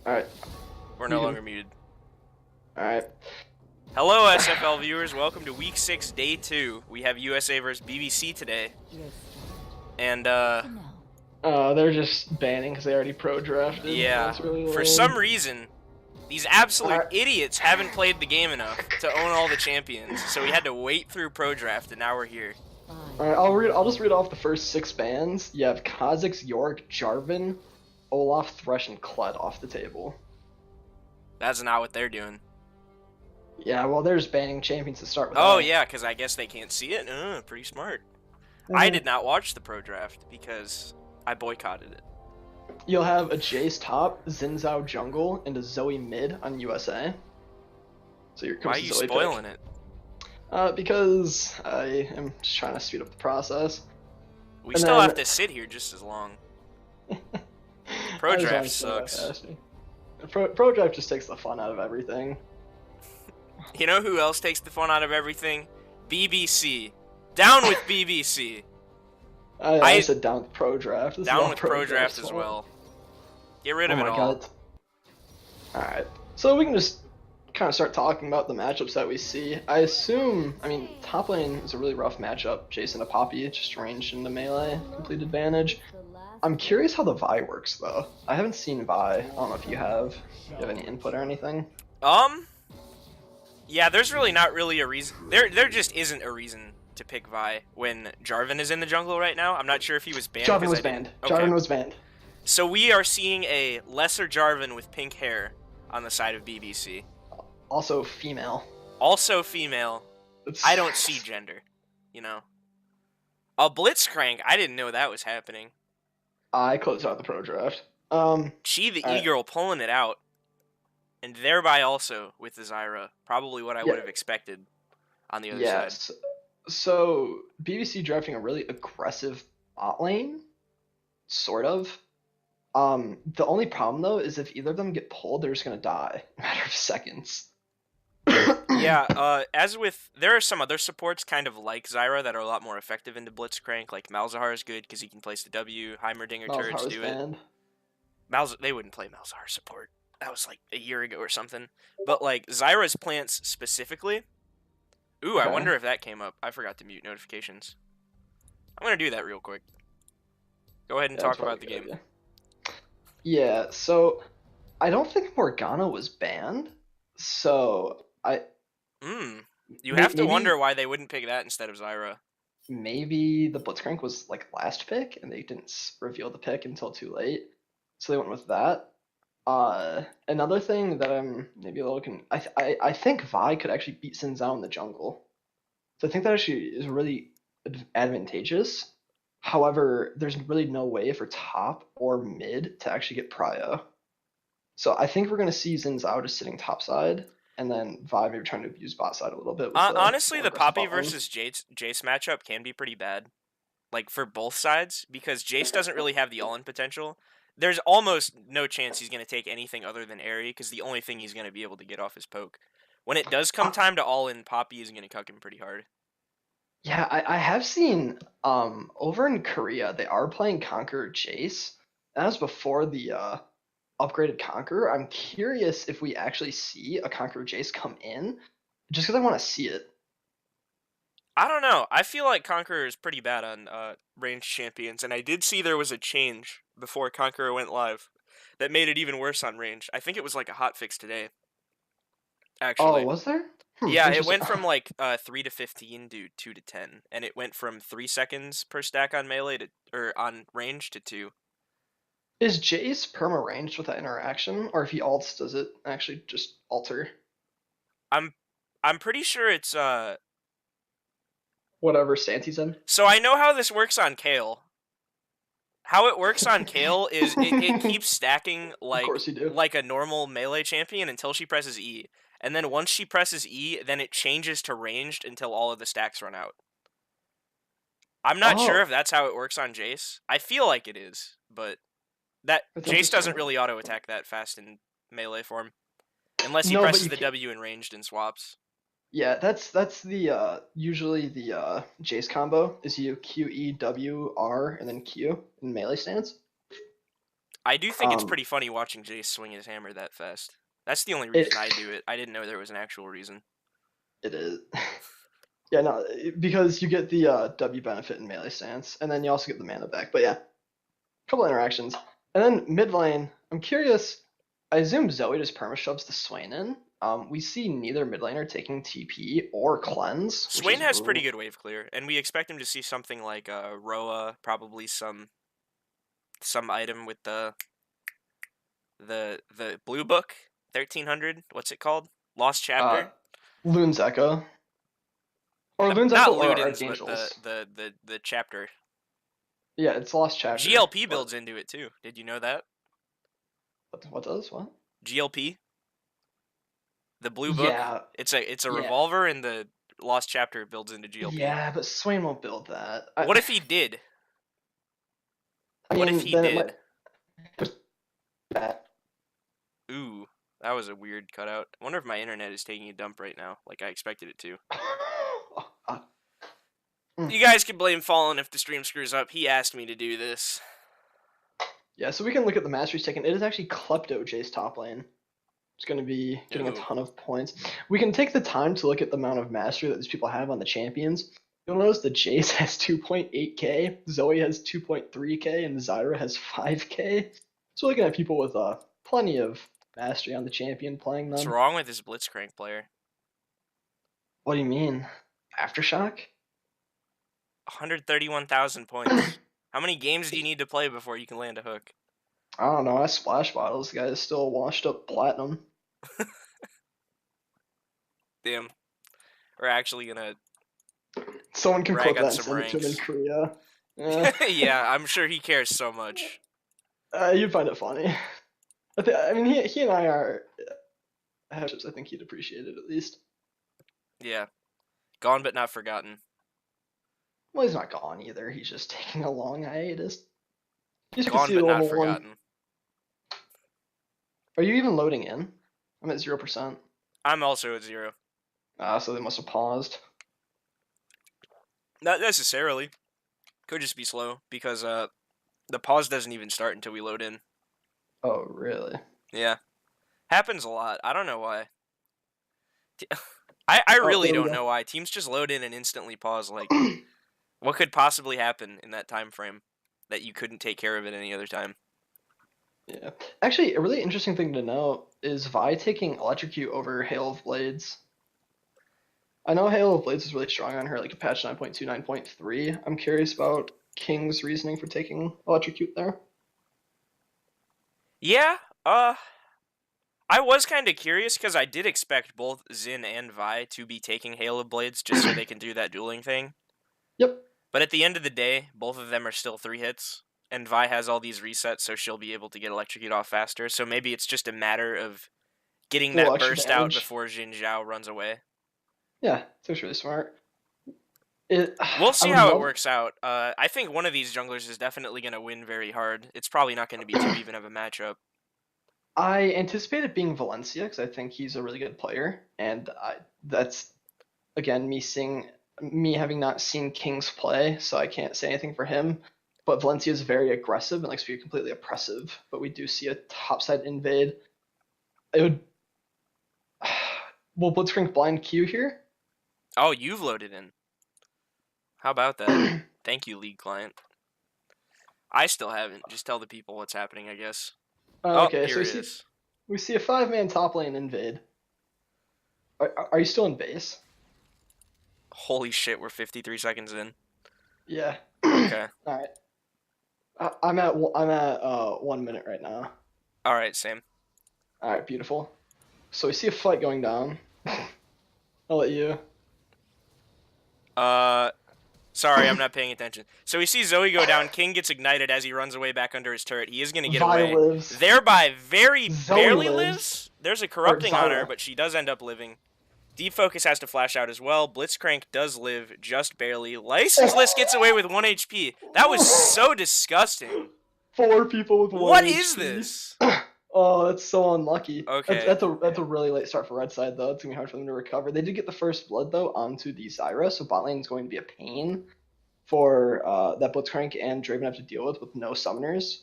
Alright, We're you no can. longer muted. Alright. Hello, SFL viewers. Welcome to Week 6, Day 2. We have USA versus BBC today. And, They're just banning because they already pro-drafted. yeah. That's really For lame. some reason, these absolute Alright. idiots haven't played the game enough to own all the champions. So we had to wait through pro draft, and now we're here. Alright, I'll just read off the first 6 bans. You have Kha'Zix, Yorick, Jarvan, Olaf, Thresh, and Kled off the table. That's not what they're doing. Yeah, well, they're just banning champions to start with. Oh, yeah, because I guess they can't see it? Pretty smart. I did not watch the pro draft because I boycotted it. You'll have a Jace top, Xin Zhao jungle, and a Zoe mid on USA. So you're Why are you spoiling it? Because I am just trying to speed up the process. We still have to sit here just as long. Pro draft sucks. Pro draft just takes the fun out of everything. You know who else takes the fun out of everything? BBC. Down with BBC. I said down with pro draft. Down with pro draft as well. Get rid of it all. God. Alright. So we can just kind of start talking about the matchups that we see. I mean, top lane is a really rough matchup. Jason to Poppy, just ranged into melee, complete advantage. I'm curious how the Vi works, though. I haven't seen Vi. I don't know if you have. Do you have any input or anything? Yeah, there's really not really a reason. There just isn't a reason to pick Vi when Jarvan is in the jungle right now. I'm not sure if he was banned. Jarvan was banned. Okay. Jarvan was banned. So we are seeing a lesser Jarvan with pink hair on the side of BBC. Also female. Also female. I don't see gender, you know. A Blitzcrank, I didn't know that was happening. I closed out the pro draft. She the e-girl pulling it out. And thereby also with the Zyra. Probably what I would have expected on the other side. So BBC drafting a really aggressive bot lane. Sort of. The only problem though is if either of them get pulled, they're just gonna die in a matter of seconds. Yeah, there are some other supports kind of like Zyra that are a lot more effective into Blitzcrank. Like Malzahar is good because he can place the W. Heimerdinger turrets do it. They wouldn't play Malzahar support. That was like a year ago or something. But like Zyra's plants specifically. Ooh, I wonder if that came up. I forgot to mute notifications. I'm gonna do that real quick. Go ahead and talk about the game. Idea. Yeah, so I don't think Morgana was banned. So you have to wonder why they wouldn't pick that instead of Zyra. Maybe the Blitzcrank was like last pick and they didn't reveal the pick until too late. So they went with that. Another thing that I'm maybe a little I think Vi could actually beat Xin Zhao in the jungle. So I think that actually is really advantageous. However, there's really no way for top or mid to actually get prio. So I think we're going to see Xin Zhao just sitting topside, and then Vi maybe trying to abuse bot side a little bit. Honestly, the Poppy versus Jace matchup can be pretty bad. Like, for both sides, because Jace doesn't really have the all-in potential. There's almost no chance he's going to take anything other than Airy, because the only thing he's going to be able to get off is poke. When it does come time to all-in, Poppy is going to cuck him pretty hard. Yeah, I have seen, over in Korea, they are playing Conqueror Jace. That was before the, upgraded Conqueror. I'm curious if we actually see a Conqueror Jace come in, just because I want to see it. I don't know. I feel like Conqueror is pretty bad on ranged champions, and I did see there was a change before Conqueror went live that made it even worse on range. I think it was like a hotfix today. Actually. Oh, was there? Yeah, it went from like 3 to 15 to 2 to 10, and it went from 3 seconds per stack on melee on range to 2. Is Jace perma ranged with that interaction, or if he ults, does it actually just alter? I'm pretty sure it's whatever stance he's in. So I know how this works on Kayle. How it works on Kayle is it keeps stacking like a normal melee champion until she presses E. And then once she presses E, then it changes to ranged until all of the stacks run out. I'm not sure if that's how it works on Jace. I feel like it is, but Jace doesn't really auto-attack that fast in melee form. Unless he presses the W in ranged and swaps. Yeah, that's the usually the Jace combo is you Q E W R and then Q in melee stance. I do think it's pretty funny watching Jace swing his hammer that fast. That's the only reason I do it. I didn't know there was an actual reason. It is. Yeah, no, because you get the W benefit in melee stance, and then you also get the mana back. But yeah, a couple interactions. And then mid lane, I'm curious, I assume Zoe just perma-shoves the Swain in. We see neither mid laner taking TP or cleanse. Swain has pretty good wave clear, and we expect him to see something like Roa, probably some item with the blue book, 1300. What's it called? Lost Chapter. Lune's Echo. Or Lune's Echo or Luden's, Archangel's. But the chapter. Yeah, it's Lost Chapter. GLP builds into it too. Did you know that? What does? What? GLP. The blue book. Yeah. It's a revolver, and the Lost Chapter builds into GLP. Yeah, but Swain won't build that. What if he did? What if he did? Ooh, that was a weird cutout. I wonder if my internet is taking a dump right now, like I expected it to. You guys can blame Fallen if the stream screws up. He asked me to do this. Yeah, so we can look at the masteries taken. It is actually Klepto Jace top lane. It's going to be getting a ton of points. We can take the time to look at the amount of mastery that these people have on the champions. You'll notice that Jace has 2.8k, Zoe has 2.3k, and Zyra has 5k. So we're looking at people with plenty of mastery on the champion playing them. What's wrong with this Blitzcrank player? What do you mean? Aftershock? 131,000 points. How many games do you need to play before you can land a hook? I don't know. I splash bottles. The guy is still washed up platinum. Damn. We're actually gonna. Someone can clip that and send it to him in Korea. Yeah, I'm sure he cares so much. You'd find it funny. I mean, he and I are. I think he'd appreciate it at least. Yeah. Gone but not forgotten. Well, he's not gone either. He's just taking a long hiatus. Gone but not forgotten. Are you even loading in? I'm at 0%. I'm also at 0. So they must have paused. Not necessarily. Could just be slow, because the pause doesn't even start until we load in. Oh, really? Yeah. Happens a lot. I don't know why. I really don't know why. Teams just load in and instantly pause. Like, what could possibly happen in that time frame that you couldn't take care of it any other time? Yeah. Actually, a really interesting thing to know is Vi taking Electrocute over Hail of Blades. I know Hail of Blades is really strong on her, like a patch 9.2, 9.3. I'm curious about King's reasoning for taking Electrocute there. Yeah, I was kind of curious because I did expect both Xin and Vi to be taking Hail of Blades just so they can do that dueling thing. Yep. But at the end of the day, both of them are still 3 hits, and Vi has all these resets, so she'll be able to get Electrocute off faster. So maybe it's just a matter of getting that burst out before Xin Zhao runs away. Yeah, that's really smart. We'll see how it works out. I think one of these junglers is definitely going to win very hard. It's probably not going to be too even of a matchup. I anticipate it being Valencia because I think he's a really good player, and that's again me having not seen Kings play, so I can't say anything for him. But Valencia is very aggressive and likes to be completely oppressive. But we do see a topside invade. It would. Will Blitzcrank blind Q here? Oh, you've loaded in. How about that? Thank you, League client. I still haven't. Just tell the people what's happening, I guess. Okay, so we see a 5-man top lane invade. Are you still in base? Holy shit, we're 53 seconds in. Yeah. Okay. All right. I'm at 1 minute right now. All right, same. All right, beautiful. So we see a fight going down. I'll let you. Sorry, I'm not paying attention. So we see Zoe go down. King gets ignited as he runs away back under his turret. He is going to get away. Lives. Thereby, barely lives. There's a corrupting on her, but she does end up living. Defocus has to flash out as well. Blitzcrank does live just barely. Licenseless gets away with 1 HP. That was so disgusting. 4 people with 1 What HP. is this? Oh, that's so unlucky. Okay. That's a really late start for Red Side, though. It's going to be hard for them to recover. They did get the first blood, though, onto the Zyra, so bot lane is going to be a pain for that Blitzcrank and Draven have to deal with no summoners.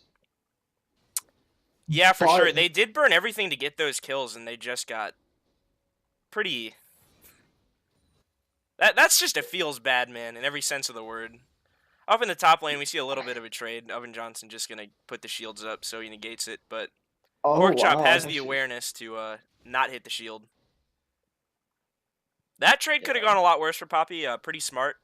Yeah, for sure. But They did burn everything to get those kills, and they just got pretty. That's just a feels bad, man, in every sense of the word. Up in the top lane, we see a little bit of a trade. Oven Johnson just gonna put the shields up so he negates it, but oh Porkchop wow, I has think the she. awareness to not hit the shield. That trade could have Yeah. gone a lot worse for Poppy. Pretty smart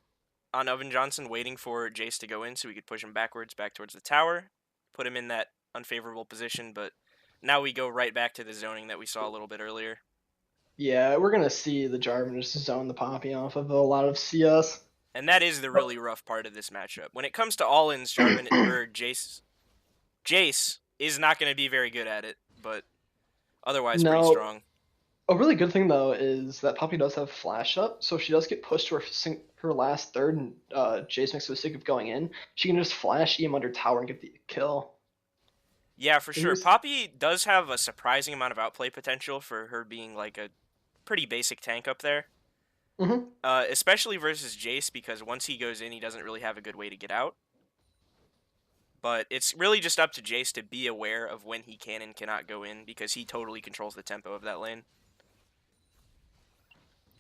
on Oven Johnson, waiting for Jace to go in so we could push him backwards, back towards the tower, put him in that unfavorable position. But now we go right back to the zoning that we saw a little bit earlier. Yeah, we're gonna see the Jarvan just zone the Poppy off of a lot of CS. And that is the really rough part of this matchup. When it comes to all-ins, Jarvan or Jace is not going to be very good at it, but otherwise pretty No, strong. a really good thing though is that Poppy does have flash up, so if she does get pushed to her last third and Jace makes the mistake of going in, she can just flash EM under tower and get the kill. Yeah, for In sure. this, Poppy does have a surprising amount of outplay potential for her being like a pretty basic tank up there. mm-hmm. Especially versus Jace, because once he goes in, he doesn't really have a good way to get out. But it's really just up to Jace to be aware of when he can and cannot go in, because he totally controls the tempo of that lane.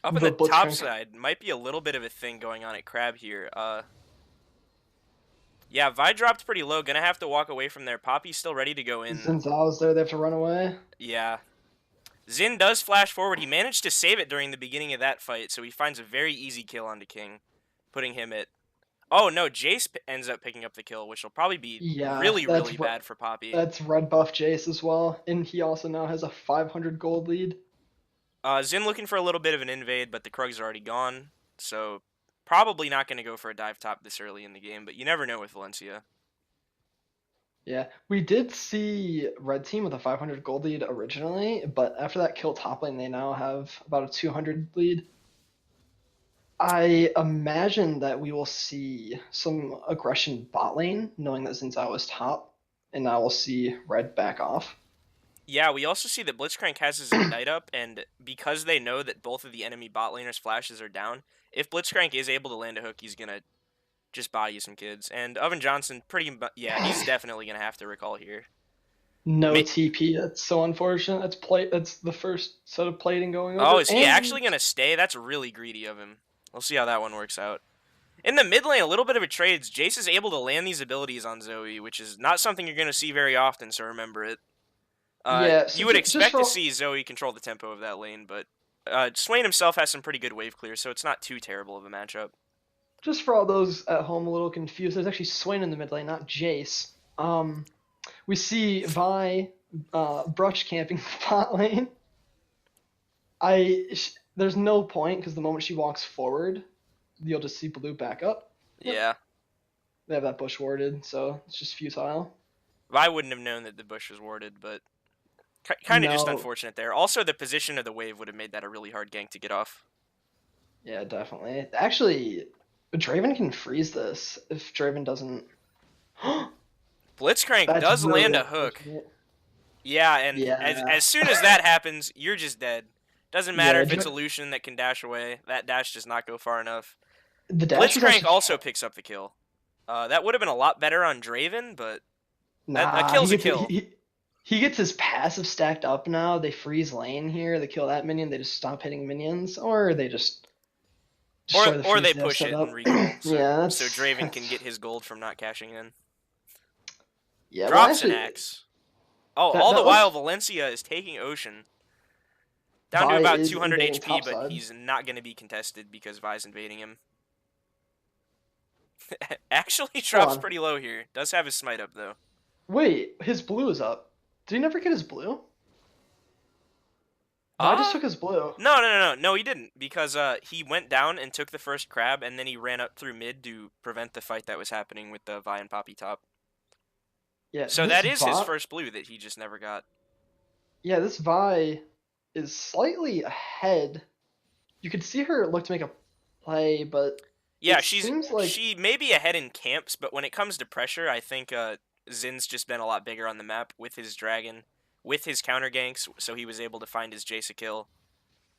Up in the The top Blitzcrank. side, might be a little bit of a thing going on at Crab here. Yeah, Vi dropped pretty low. Gonna have to walk away from there. Poppy's still ready to go in. Xin Zhao's there, they have to run away. Yeah. Xin does flash forward. He managed to save it during the beginning of that fight, so he finds a very easy kill onto King, putting him at... Oh, no, Jace ends up picking up the kill, which will probably be really, really bad for Poppy. That's red buff Jace as well, and he also now has a 500 gold lead. Xin looking for a little bit of an invade, but the Krugs are already gone, so probably not going to go for a dive top this early in the game, but you never know with Valencia. Yeah, we did see red team with a 500 gold lead originally, but after that kill top lane, they now have about a 200 lead. I imagine that we will see some aggression bot lane, knowing that Xin Zhao is top, and now we'll see red back off. Yeah, we also see that Blitzcrank has his Ignite up, and because they know that both of the enemy bot laners' flashes are down, if Blitzcrank is able to land a hook, he's going to just body some kids. And Oven Johnson, yeah, he's definitely going to have to recall here. No TP, that's so unfortunate. That's the first set of plating going over. Oh, is he actually going to stay? That's really greedy of him. We'll see how that one works out. In the mid lane, a little bit of a trade. Jace is able to land these abilities on Zoe, which is not something you're going to see very often, so remember it. Yeah, so you would expect to see Zoe control the tempo of that lane, but Swain himself has some pretty good wave clear, so it's not too terrible of a matchup. Just for all those at home a little confused, there's actually Swain in the mid lane, not Jace. We see Vi brush camping the bot lane. There's no point because the moment she walks forward, you'll just see blue back up. Yep. Yeah. They have that bush warded, so it's just futile. I wouldn't have known that the bush was warded, but kind of just unfortunate there. Also, the position of the wave would have made that a really hard gank to get off. Yeah, definitely. Actually, Draven can freeze this if Draven doesn't... Blitzcrank does really land a hook. Yeah, and as soon as that happens, you're just dead. Doesn't matter if it's a Lucian that can dash away. That dash does not go far enough. Blitzcrank also picks up the kill. That would have been a lot better on Draven, but a kill's a kill. He gets his passive stacked up now. They freeze lane here. They kill that minion. They just stop hitting minions, or they just or they push it and recall. So, yeah, so Draven can get his gold from not cashing in. Yeah, drops an axe. Oh, all the while Valencia is taking Ocean. Down to about 200 HP, but he's not going to be contested because Vi's invading him. Actually drops pretty low here. Does have his smite up, though. Wait, his blue is up. Did he never get his blue? I just took his blue. No, he didn't. Because he went down and took the first crab, and then he ran up through mid to prevent the fight that was happening with the Vi and Poppy top. Yeah. So that is his first blue that he just never got. Yeah, this Vi is slightly ahead. You could see her look to make a play, but yeah, she may be ahead in camps, but when it comes to pressure, I think Zin's just been a lot bigger on the map with his dragon, with his counter ganks, so he was able to find his Jace a kill.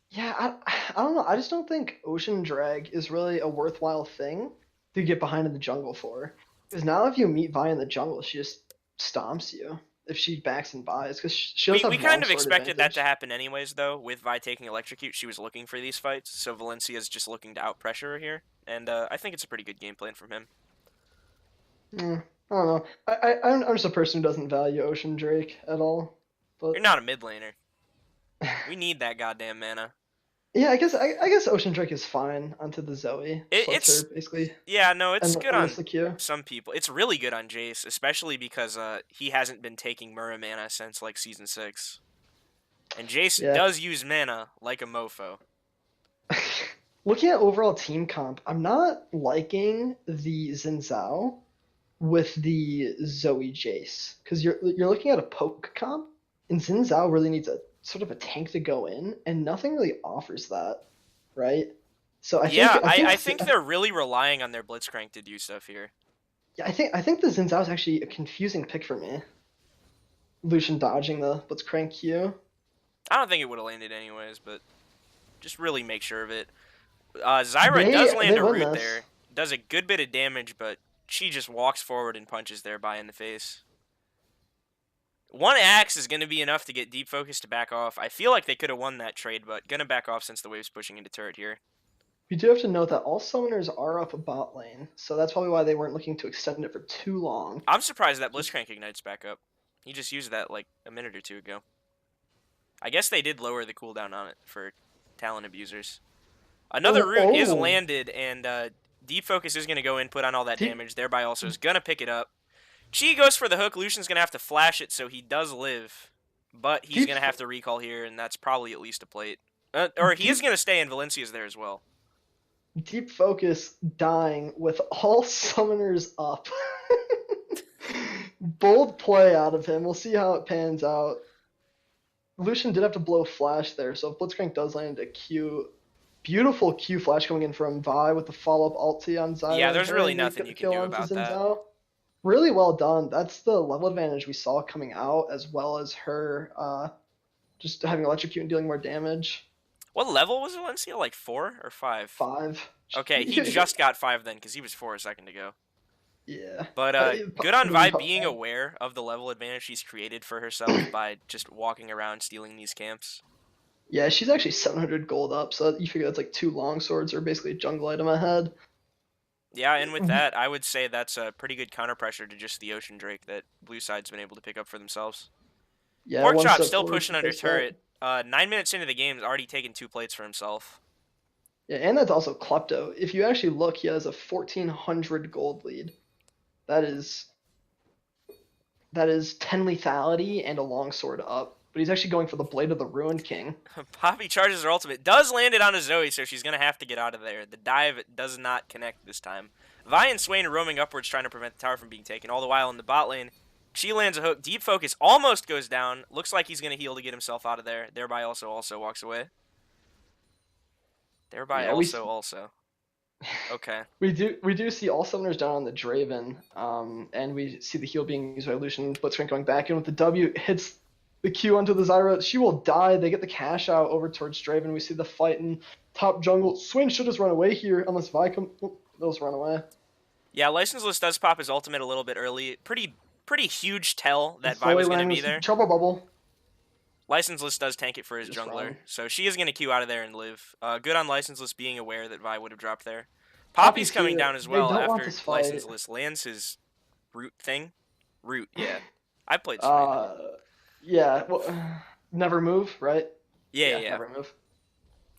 Yeah, I don't know. I just don't think Ocean Drag is really a worthwhile thing to get behind in the jungle for. Because now if you meet Vi in the jungle, she just stomps you. if she backs and buys, because she does We have kind of longsword expected that advantage. to happen anyways, though. With Vi taking Electrocute, she was looking for these fights, so Valencia's just looking to outpressure her here, and I think it's a pretty good game plan from him. I don't know. I'm just a person who doesn't value Ocean Drake at all. But You're not a mid laner. We need that goddamn mana. yeah, I guess Ocean Drake is fine onto the Zoe. Just lets her It's basically yeah, no, it's good endless on the queue. some people. It's really good on Jace, especially because he hasn't been taking Mura mana since like season 6. And Jace Yeah. does use mana like a mofo. Looking at overall team comp, I'm not liking the Xin Zhao with the Zoe Jace because you're looking at a poke comp, and Xin Zhao really needs a sort of a tank to go in, and nothing really offers that, right? So I think they're really relying on their Blitzcrank to do stuff here. Yeah, I think the Xin Zhao is actually a confusing pick for me. Lucian dodging the Blitzcrank Q. I don't think it would have landed anyways, but just really make sure of it. Zyra does land a root there. Does a good bit of damage, but she just walks forward and punches their Vi in the face. One axe is going to be enough to get Deep Focus to back off. I feel like they could have won that trade, but going to back off since the wave's pushing into turret here. We do have to note that all summoners are up a bot lane, so that's probably why they weren't looking to extend it for too long. I'm surprised that Blitzcrank ignites back up. He just used that like a minute or two ago. I guess they did lower the cooldown on it for talent abusers. Another root is landed, and Deep Focus is going to go in, put on all that damage, thereby also is going to pick it up. Chi goes for the hook. Lucian's going to have to flash it, so he does live. But he's going to have to recall here, and that's probably at least a plate. Or he is going to stay, and Valencia's there as well. Deep Focus dying with all summoners up. Bold play out of him. We'll see how it pans out. Lucian did have to blow flash there, so if Blitzcrank does land a Q, beautiful Q flash coming in from Vi with the follow-up ulti on Zyra. Yeah, there's really nothing you can do about that. Really well done. That's the level advantage we saw coming out, as well as her just having electrocute and dealing more damage. What level was Valencia? Like 4 or 5? 5. Okay, he just got 5 then, because he was 4 a second ago. Yeah. But good on Vi being aware of the level advantage she's created for herself by just walking around stealing these camps. Yeah, she's actually 700 gold up, so you figure that's like 2 longswords or basically a jungle item ahead. Yeah, and with that, I would say that's a pretty good counter pressure to just the Ocean Drake that Blue Side's been able to pick up for themselves. Yeah, Porkchop still pushing under turret. 9 minutes into the game, has already taken 2 plates for himself. Yeah, and that's also Klepto. If you actually look, he has a 1,400 gold lead. That is 10 lethality and a longsword up. But he's actually going for the Blade of the Ruined King. Poppy charges her ultimate. Does land it on a Zoe, so she's going to have to get out of there. The dive does not connect this time. Vi and Swain are roaming upwards trying to prevent the tower from being taken. All the while in the bot lane, she lands a hook. Deep Focus almost goes down. Looks like he's going to heal to get himself out of there. Thereby also walks away. Thereby also. Okay. We do see all summoners down on the Draven, and we see the heal being used by Lucian. Blitzcrank going back in with the W, hits the Q onto the Zyra. She will die. They get the cash out over towards Draven. We see the fight in top jungle. Swain should just run away here unless Vi they'll just run away. Yeah, Licenseless does pop his ultimate a little bit early. Pretty huge tell that Vi was going to be there. Trouble bubble. Licenseless does tank it for his jungler, so she is going to queue out of there and live. Good on Licenseless being aware that Vi would have dropped there. Poppy's coming down as well after Licenseless lands his root thing. Root, yeah. I played Swain. Yeah, well, never move, right? Yeah. Never move.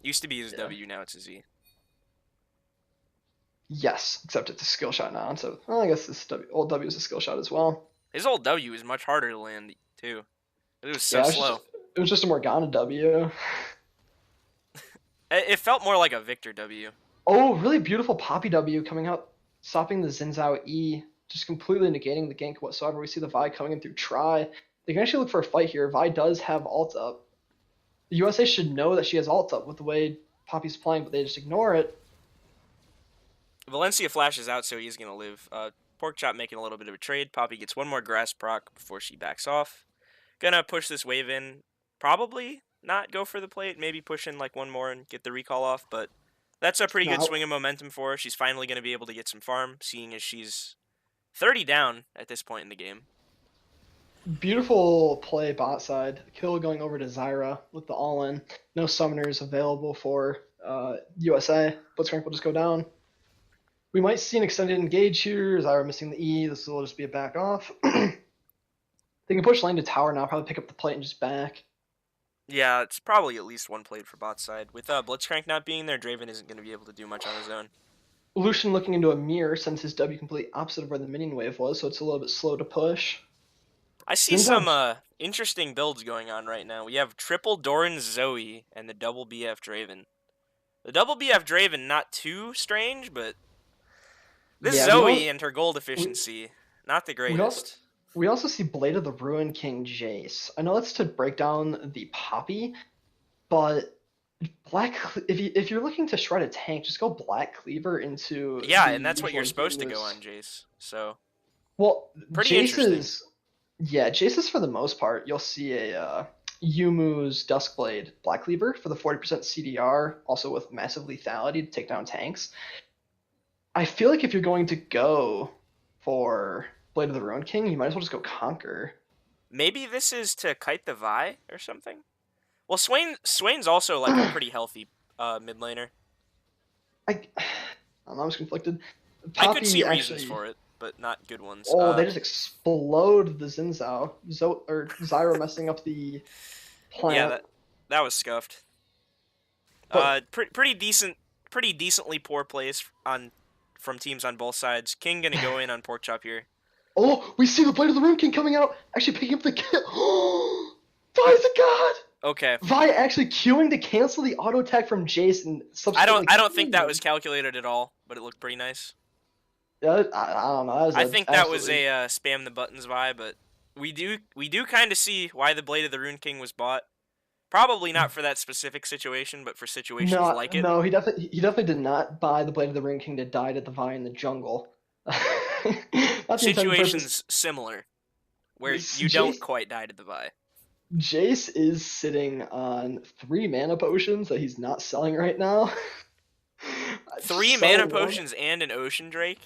Used to be his W, now it's a Z. Yes, except it's a skill shot now, so I guess this old W is a skill shot as well. His old W is much harder to land, too. It was so slow. It was just a Morgana W. It felt more like a Victor W. Oh, really beautiful Poppy W coming out, stopping the Xin Zhao E, just completely negating the gank whatsoever. We see the Vi coming in through Try. They can actually look for a fight here. Vi does have ult up. The USA should know that she has ult up with the way Poppy's playing, but they just ignore it. Valencia flashes out, so he's going to live. Porkchop making a little bit of a trade. Poppy gets one more grass proc before she backs off. Gonna push this wave in. Probably not go for the plate. Maybe push in like one more and get the recall off, but that's a pretty good swing of momentum for her. She's finally going to be able to get some farm, seeing as she's 30 down at this point in the game. Beautiful play bot side. Kill going over to Zyra with the all-in. No summoners available for USA. Blitzcrank will just go down. We might see an extended engage here. Zyra missing the E. This will just be a back off. They can push lane to tower now, probably pick up the plate and just back. Yeah, it's probably at least one plate for bot side. With Blitzcrank not being there, Draven isn't going to be able to do much on his own. Lucian looking into a mirror sends his W complete opposite of where the minion wave was, so it's a little bit slow to push. I see some interesting builds going on right now. We have triple Doran Zoe and the double BF Draven. The double BF Draven, not too strange, but this Zoe and her gold efficiency, not the greatest. We also see Blade of the Ruin King Jace. I know that's to break down the Poppy, but if you're looking to shred a tank, just go Black Cleaver into and that's what you're supposed to go on Jace. So pretty interesting. Jace is for the most part. You'll see a Yumu's Duskblade Black Cleaver for the 40% CDR, also with massive lethality to take down tanks. I feel like if you're going to go for Blade of the Ruin King, you might as well just go Conquer. Maybe this is to kite the Vi or something? Well, Swain's also like a pretty healthy mid laner. I'm just conflicted. Poppy I could see reasons for it, but not good ones. Oh, they just explode the Xin Zhao. Zyra messing up the plant. Yeah, that was scuffed. Pretty decently poor plays from teams on both sides. King gonna go in on pork chop here. Oh, we see the Blade of the Ruin King coming out, actually picking up the kill. Oh, Vi's a god. Okay. Vi actually queuing to cancel the auto attack from Jace and subsequently. I don't think that was calculated at all, but it looked pretty nice. Yeah, I don't know. I think that was a spam the buttons Vi, but we do kind of see why the Blade of the Ruin King was bought. Probably not for that specific situation, but for situations like it. No, he definitely did not buy the Blade of the Ruin King to die to the Vi in the jungle. Situations similar, where you don't quite die to the Vi. Jace is sitting on 3 mana potions that he's not selling right now. 3 mana potions and an Ocean Drake?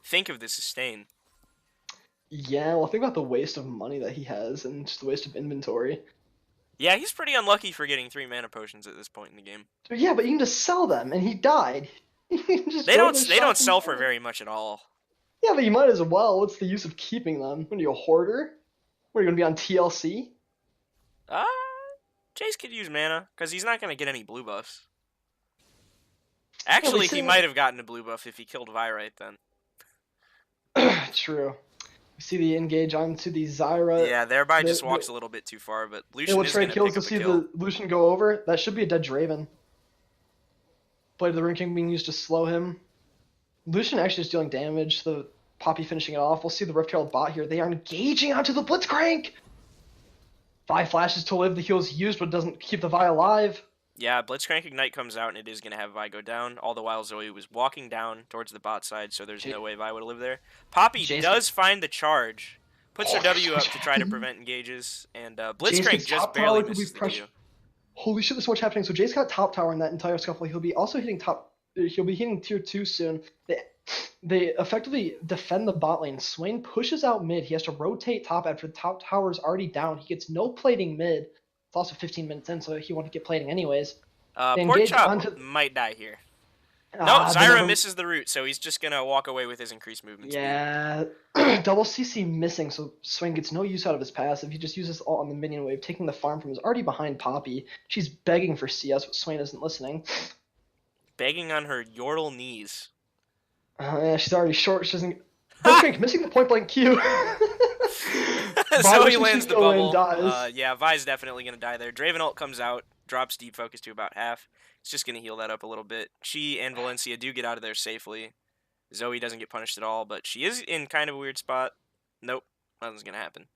Think of the sustain. Yeah, well, think about the waste of money that he has and just the waste of inventory. Yeah, he's pretty unlucky for getting 3 mana potions at this point in the game. Yeah, but you can just sell them, and he died. They don't sell for very much at all. Yeah, but you might as well. What's the use of keeping them? What are you, a hoarder? What, are you going to be on TLC? Jace could use mana, because he's not going to get any blue buffs. Actually, he might have gotten a blue buff if he killed Vi right then. True. We see the engage onto the Zyra. Yeah, thereby just walks a little bit too far, but Lucian is going to pick up a kill. The Lucian go over. That should be a dead Draven. Blade of the Ruin King being used to slow him. Lucian actually is dealing damage. The Poppy finishing it off. We'll see the Rift Herald bot here. They are engaging onto the Blitzcrank! Vi flashes to live. The heal is used, but doesn't keep the Vi alive. Yeah, Blitzcrank Ignite comes out, and it is going to have Vi go down. All the while, Zoe was walking down towards the bot side, so there's no way Vi would have lived there. Poppy does find the charge, puts her W up to try to prevent engages, and Blitzcrank just barely misses the W. Holy shit, there's so much happening. So Jace got top tower in that entire scuffle. He'll be also hitting He'll be hitting tier 2 soon. They effectively defend the bot lane. Swain pushes out mid. He has to rotate top after the top tower is already down. He gets no plating mid. It's also 15 minutes in, so he won't get plating anyways. Pork Chop might die here. No, Zyra misses the root, so he's just going to walk away with his increased movement speed. Yeah, double CC missing, so Swain gets no use out of his passive. He just uses all on the minion wave, taking the farm from his already behind Poppy. She's begging for CS, but Swain isn't listening. Begging on her yordle knees. Yeah, she's already short. She doesn't... Blitzcrank missing the point blank Q. Zoe lands the bubble. Yeah, Vi's definitely going to die there. Draven ult comes out, drops deep focus to about half. It's just going to heal that up a little bit. She and Valencia do get out of there safely. Zoe doesn't get punished at all, but she is in kind of a weird spot. Nope, nothing's going to happen.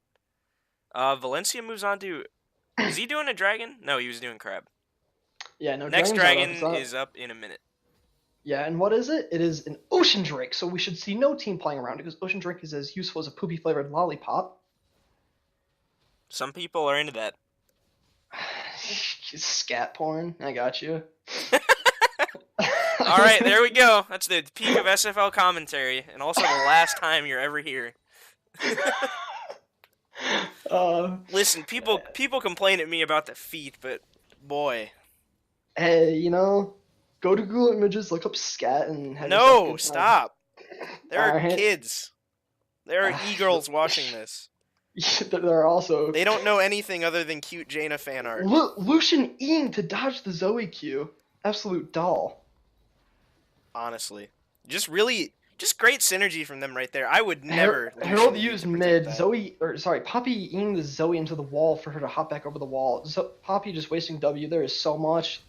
Valencia moves on to... Is he doing a dragon? No, he was doing crab. Yeah, no. Next dragon is up in a minute. Yeah, and what is it? It is an Ocean Drake, so we should see no team playing around because Ocean Drake is as useful as a poopy-flavored lollipop. Some people are into that. Scat porn. I got you. All right, there we go. That's the peak of SFL commentary, and also the last time you're ever here. Listen, people complain at me about the feet, but boy. Hey, go to Google Images, look up scat, and have yourself a No, good time. stop. There are Alright. kids. There are e-girls watching this. There are also... They don't know anything other than cute Jaina fan art. Lucian Eing to dodge the Zoe Q. Absolute doll. Honestly. Just great synergy from them right there. I would never... Harold used mid. Poppy Eing the Zoe into the wall for her to hop back over the wall. Poppy just wasting W. There is so much.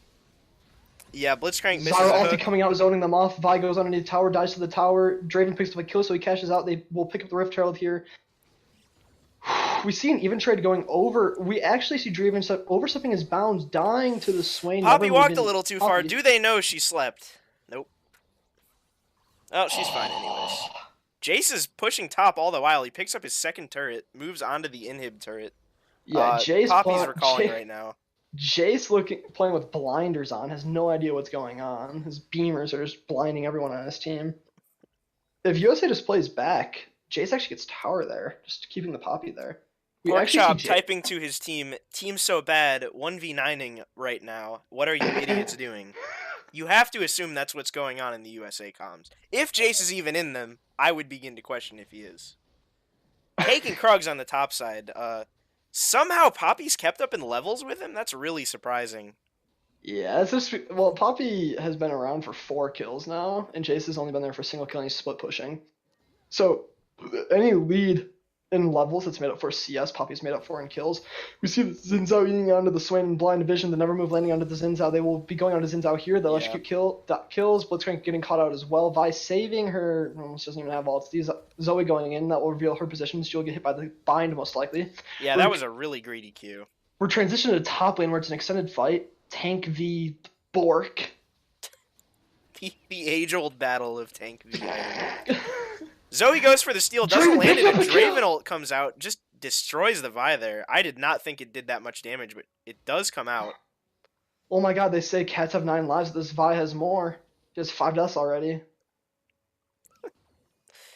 Yeah, Blitzcrank misses Zyra ulti coming out, zoning them off. Vi goes underneath the tower, dies to the tower. Draven picks up a kill, so he cashes out. They will pick up the Rift Herald here. We see an even trade going over. We actually see Draven overstepping his bounds, dying to the Swain. Poppy walked a little too far. Do they know she slept? Nope. Oh, she's fine anyways. Jace is pushing top all the while. He picks up his second turret, moves onto the inhib turret. Yeah, Jace Poppy's recalling right now. Jace playing with blinders on, has no idea what's going on. His beamers are just blinding everyone on his team. If USA just plays back, Jace actually gets tower there, just keeping the Poppy there. Porkchop typing to his team so bad, 1v9ing right now. What are you idiots doing? You have to assume that's what's going on in the USA comms. If Jace is even in them, I would begin to question if he is. Taking Krug's on the top side. Somehow Poppy's kept up in levels with him? That's really surprising. Yeah, it's just... Well, Poppy has been around for 4 kills now, and Jace has only been there for a single kill, and he's split pushing. So, any lead in levels that's made up for CS, Poppy's made up for in kills. We see the Xin Zhao eating onto the Swain in blind division, the Never Move landing onto the Xin Zhao. They will be going onto Xin Zhao here. They'll execute kills. Blitzcrank getting caught out as well. Vi saving her, almost doesn't even have ults. Zoe going in, that will reveal her position. She'll get hit by the bind most likely. Yeah, that was a really greedy Q. We're transitioning to top lane where it's an extended fight. Tank v Bork. The age-old battle of Tank v Iron. Zoe goes for the steal, doesn't land it, and Draven ult comes out, just destroys the Vi there. I did not think it did that much damage, but it does come out. Oh my god, they say cats have 9 lives, this Vi has more. He has 5 deaths already.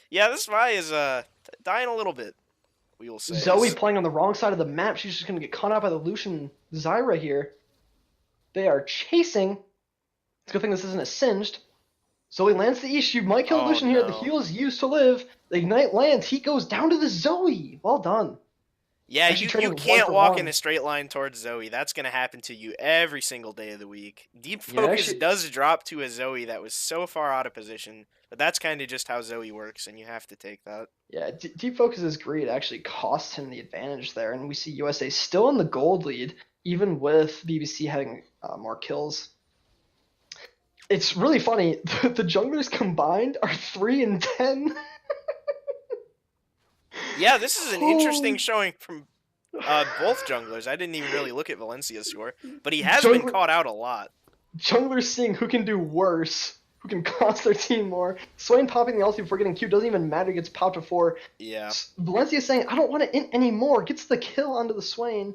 Yeah, this Vi is dying a little bit, we will say. Zoe playing on the wrong side of the map, she's just going to get caught out by the Lucian Zyra here. They are chasing. It's a good thing this isn't a singed. Zoe lands the issue. Might kill Lucian here. The heal is used to live. The Ignite lands. He goes down to the Zoe. Well done. Yeah, you can't walk in a straight line towards Zoe. That's going to happen to you every single day of the week. Deep Focus does drop to a Zoe that was so far out of position. But that's kind of just how Zoe works, and you have to take that. Yeah, Deep Focus's greed actually costs him the advantage there. And we see USA still in the gold lead, even with BBC having more kills. It's really funny. The junglers combined are 3 and 10. Yeah, this is an interesting showing from both junglers. I didn't even really look at Valencia's score, but he has been caught out a lot. Junglers seeing who can do worse, who can cost their team more. Swain popping the ulti before getting Q doesn't even matter. Gets popped before. Yeah. Valencia saying, "I don't want to int anymore." Gets the kill onto the Swain.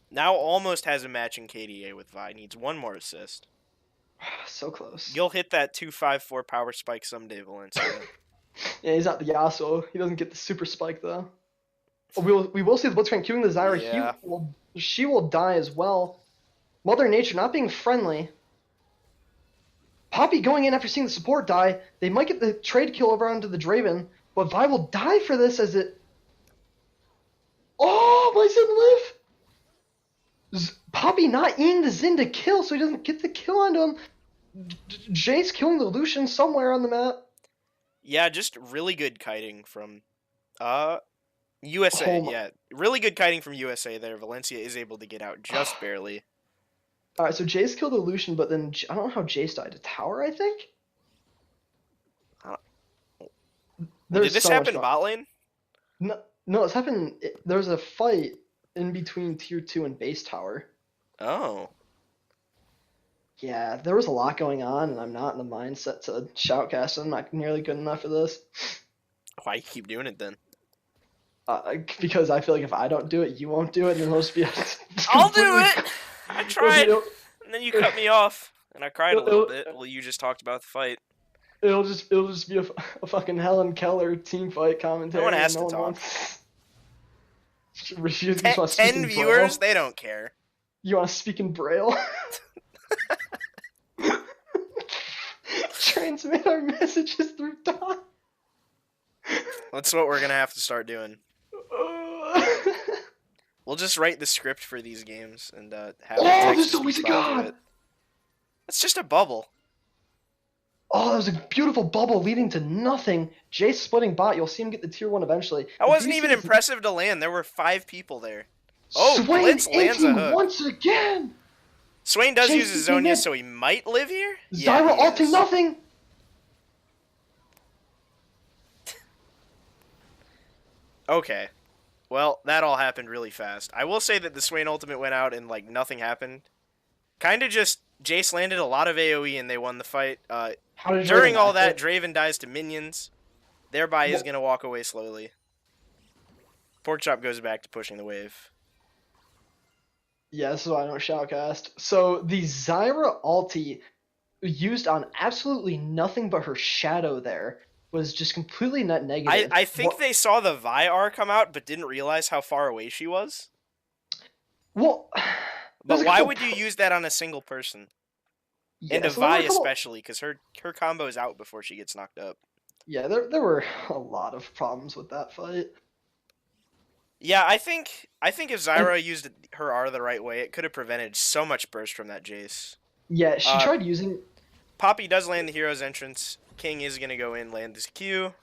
Now almost has a matching KDA with Vi. Needs 1 more assist. So close. You'll hit that 254 power spike someday, Valencia. Yeah, he's not the Yasuo. He doesn't get the super spike though. We will see the Blitzcrank queuing the Zyra. Yeah. She will die as well. Mother Nature not being friendly. Poppy going in after seeing the support die. They might get the trade kill over onto the Draven, but Vi will die for this as it... Oh, my Xin live! Poppy not eating the Xin to kill, so he doesn't get the kill onto him. Jace killing the Lucian somewhere on the map. Yeah, just really good kiting from USA. Yeah, really good kiting from USA there. Valencia is able to get out just barely. All right, so Jace killed the Lucian, but then I don't know how Jace died. A tower, I think? Did this happen bot lane? No, it's happened... There's a fight in between tier 2 and base tower. Oh. Yeah, there was a lot going on, and I'm not in the mindset to shoutcast. I'm not nearly good enough for this. Why you keep doing it then? Because I feel like if I don't do it, you won't do it, and it'll just be... I'll do it! I tried, and then you cut me off, and I cried a little bit while you just talked about the fight. It'll just be a fucking Helen Keller team fight commentary. No one has to talk. You just want to speak 10 in viewers, Braille? they don't care. You want to speak in Braille? Transmit our messages through dot. That's what we're gonna have to start doing. We'll just write the script for these games and have there's always a to god. it. It's just a bubble. Oh, that was a beautiful bubble leading to nothing. Jace splitting bot. You'll see him get the tier 1 eventually. That wasn't even impressive to land. There were 5 people there. Oh, Blitz lands a hook. Once again. Swain does use his Zonia, so he might live here? Zyra ulting nothing. Okay. Well, that all happened really fast. I will say that the Swain ultimate went out and, like, nothing happened. Kind of just, Jace landed a lot of AoE and they won the fight. During all that, Draven dies to minions. Thereby is going to walk away slowly. Porkchop goes back to pushing the wave. Yeah, this is why I don't shoutcast. So, the Zyra ulti used on absolutely nothing but her shadow there was just completely net negative. I think they saw the Vi R come out, but didn't realize how far away she was. Well, but why would you use that on a single person? Yeah, and a Vi especially, because her combo is out before she gets knocked up. Yeah, there were a lot of problems with that fight. Yeah, I think if Zyra used her R the right way, it could have prevented so much burst from that Jace. Yeah, she tried using... Poppy does land the hero's entrance. King is going to go in, land this Q.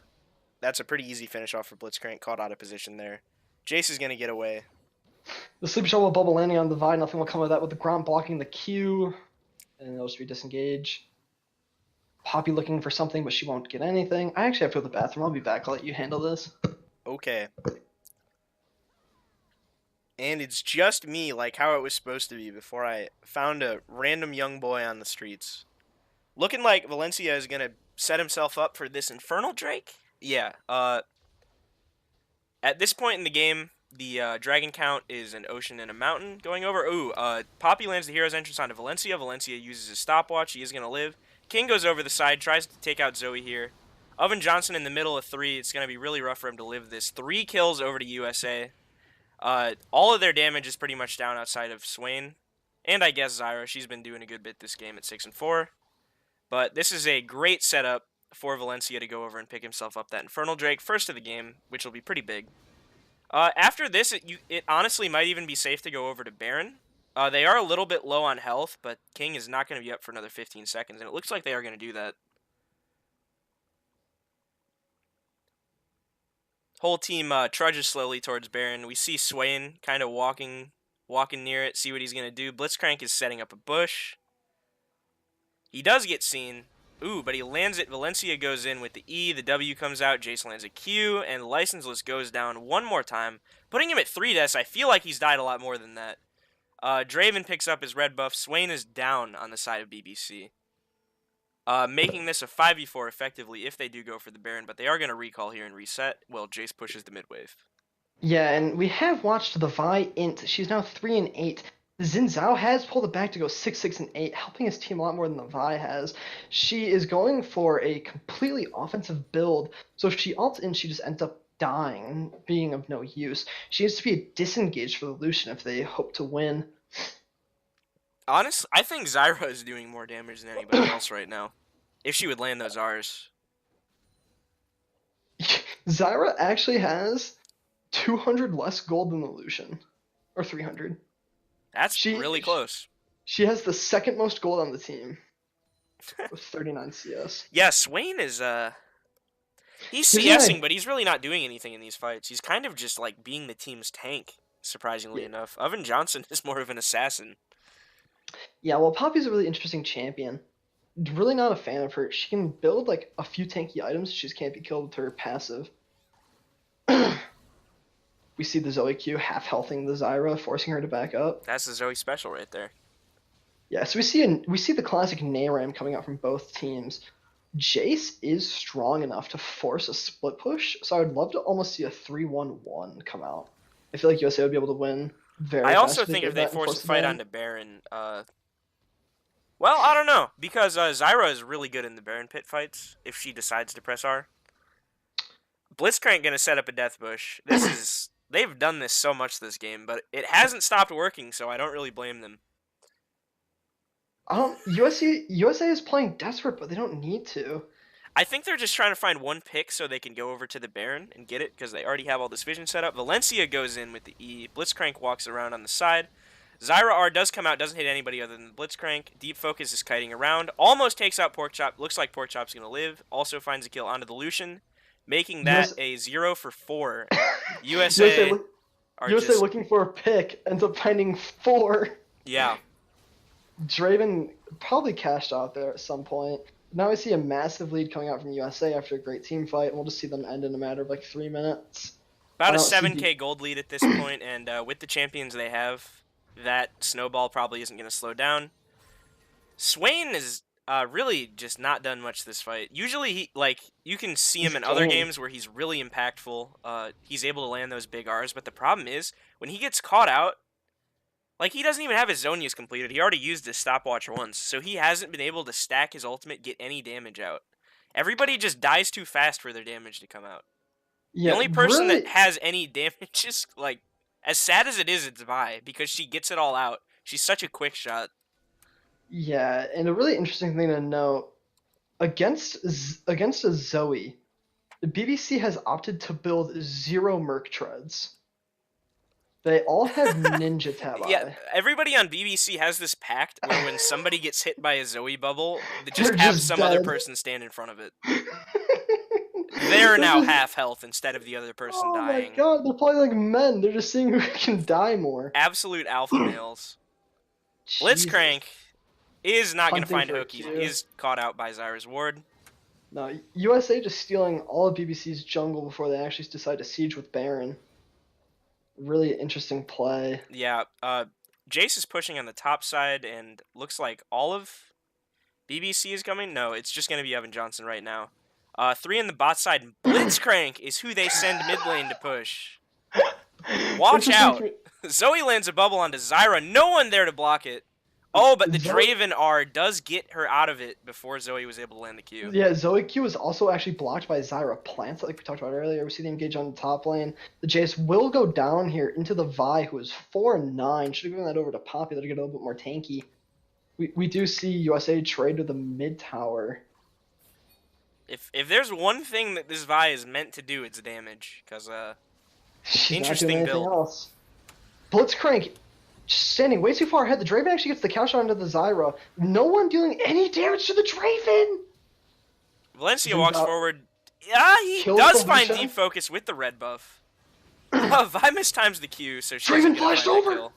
That's a pretty easy finish off for Blitzcrank, caught out of position there. Jace is going to get away. The sleep shell will bubble landing on the Vi. Nothing will come of that with the Gromp blocking the Q. And it'll just be disengage. Poppy looking for something, but she won't get anything. I actually have to go to the bathroom. I'll be back. I'll let you handle this. Okay. And it's just me, like how it was supposed to be before I found a random young boy on the streets. Looking like Valencia is going to set himself up for this Infernal Drake? Yeah. At this point in the game, the dragon count is an ocean and a mountain going over. Ooh, Poppy lands the hero's entrance onto Valencia. Valencia uses his stopwatch. He is going to live. King goes over the side, tries to take out Zoe here. Oven Johnson in the middle of 3. It's going to be really rough for him to live this. 3 kills over to USA. All of their damage is pretty much down outside of Swain. And I guess Zyra. She's been doing a good bit this game at 6-4. But this is a great setup for Valencia to go over and pick himself up that Infernal Drake first of the game, which will be pretty big. After this, it honestly might even be safe to go over to Baron. They are a little bit low on health, but King is not going to be up for another 15 seconds, and it looks like they are going to do that. Whole team trudges slowly towards Baron. We see Swain kind of walking near it, see what he's going to do. Blitzcrank is setting up a bush. He does get seen. Ooh, but he lands it. Valencia goes in with the E. The W comes out. Jace lands a Q. And Licenseless goes down one more time. Putting him at 3 deaths. I feel like he's died a lot more than that. Draven picks up his red buff. Swain is down on the side of BBC. Making this a 5v4 effectively if they do go for the Baron. But they are going to recall here and reset. Well, Jace pushes the mid wave. Yeah, and we have watched the Vi int. She's now 3-8. Xin Zhao has pulled it back to go 6-6-8, helping his team a lot more than the Vi has. She is going for a completely offensive build, so if she ults in, she just ends up dying, being of no use. She needs to be disengaged for the Lucian if they hope to win. Honestly, I think Zyra is doing more damage than anybody else right now, if she would land those Rs. Zyra actually has 200 less gold than the Lucian, or 300. That's really close. She has the second most gold on the team with 39 CS. Yeah, Swain is he's CSing, but he's really not doing anything in these fights. He's kind of just like being the team's tank, surprisingly enough. Oven Johnson is more of an assassin. Yeah, well, Poppy's a really interesting champion. Really not a fan of her. She can build like a few tanky items. She just can't be killed with her passive. We see the Zoe Q half-healthing the Zyra, forcing her to back up. That's the Zoe special right there. Yeah, so we see the classic Nayram coming out from both teams. Jace is strong enough to force a split push, so I would love to almost see a 3-1-1 come out. I feel like USA would be able to win very fast. I also think if they force the fight onto Baron, well, I don't know, because Zyra is really good in the Baron pit fights if she decides to press R. Blitzcrank gonna set up a death bush. They've done this so much this game, but it hasn't stopped working, so I don't really blame them. USA is playing desperate, but they don't need to. I think they're just trying to find one pick so they can go over to the Baron and get it because they already have all this vision set up. Valencia goes in with the E. Blitzcrank walks around on the side. Zyra R does come out, doesn't hit anybody other than Blitzcrank. Deep Focus is kiting around. Almost takes out Porkchop. Looks like Porkchop's going to live. Also finds a kill onto the Lucian, making that a 0 for 4. USA looking for a pick, ends up finding 4. Yeah. Draven probably cashed out there at some point. Now I see a massive lead coming out from USA after a great team fight, and we'll just see them end in a matter of like 3 minutes. About a 7k gold lead at this point, and with the champions they have, that snowball probably isn't going to slow down. Swain is really just not done much this fight. Usually, you can see him in other games where he's really impactful. He's able to land those big Rs, but the problem is, when he gets caught out, like, he doesn't even have his zone use completed. He already used his stopwatch once, so he hasn't been able to stack his ultimate, get any damage out. Everybody just dies too fast for their damage to come out. Yeah, the only person that has any damage is, like, as sad as it is, it's Vi, because she gets it all out. She's such a quick shot. Yeah, and a really interesting thing to note, against a Zoe, the BBC has opted to build 0 Merc Treads. They all have Ninja Tab. Yeah, everybody on BBC has this pact where when somebody gets hit by a Zoe bubble, they just have some other person stand in front of it. They're now half health instead of the other person dying. Oh my god, they're playing like men. They're just seeing who can die more. Absolute alpha males. Blitzcrank is not going to find Hookie. He's caught out by Zyra's ward. No, USA just stealing all of BBC's jungle before they actually decide to siege with Baron. Really interesting play. Yeah, Jace is pushing on the top side, and looks like all of BBC is coming. No, it's just going to be Evan Johnson right now. 3 in the bot side. Blitzcrank is who they send mid lane to push. Watch out. Zoe lands a bubble onto Zyra. No one there to block it. Oh, but the Draven R does get her out of it before Zoe was able to land the Q. Yeah, Zoe Q was also actually blocked by Zyra plants, like we talked about earlier. We see the engage on the top lane. The Jace will go down here into the Vi, who is 4-9. Should have given that over to Poppy to get a little bit more tanky. We do see USA trade with the mid tower. If there's one thing that this Vi is meant to do, it's damage. Because, interesting build. Else. Blitzcrank standing way too far ahead. The Draven actually gets the cow shot into the Zyra. No one dealing any damage to the Draven. Valencia walks forward. Yeah, he does find deep focus with the red buff. Vi mistimes the Q, so she Draven flashed over.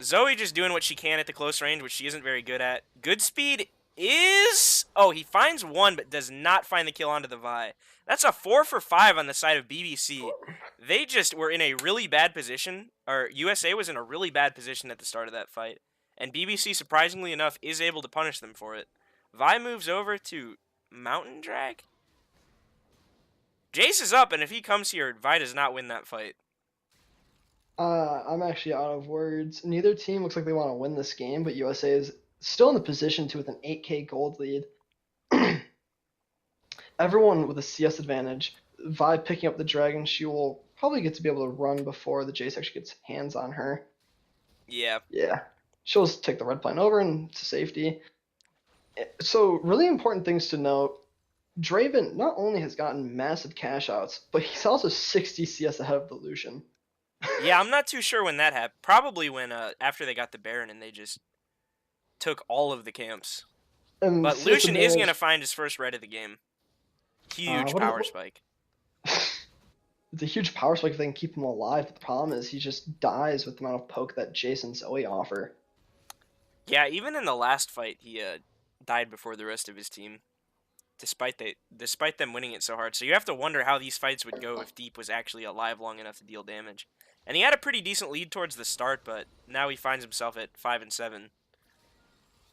Zoe just doing what she can at the close range, which she isn't very good at. Good speed is... Oh, he finds one, but does not find the kill onto the Vi. That's a 4 for 5 on the side of BBC. They just were in a really bad position, or USA was in a really bad position at the start of that fight. And BBC, surprisingly enough, is able to punish them for it. Vi moves over to Mountain Drag. Jace is up, and if he comes here, Vi does not win that fight. I'm actually out of words. Neither team looks like they want to win this game, but USA is still in the position to with an 8k gold lead. Everyone with a CS advantage. Vi picking up the dragon, she will probably get to be able to run before the Jace actually gets hands on her. Yeah. Yeah. She'll just take the red plane over and to safety. So, really important things to note. Draven not only has gotten massive cash outs, but he's also 60 CS ahead of the Lucian. Yeah, I'm not too sure when that happened. Probably when, after they got the Baron and they just took all of the camps. And but Lucian is going to find his first red of the game. Huge power spike. It's a huge power spike if they can keep him alive, but the problem is he just dies with the amount of poke that Jace and Zoe offer. Yeah, even in the last fight, he died before the rest of his team, despite them winning it so hard. So you have to wonder how these fights would go if Deep was actually alive long enough to deal damage. And he had a pretty decent lead towards the start, but now he finds himself at 5-7.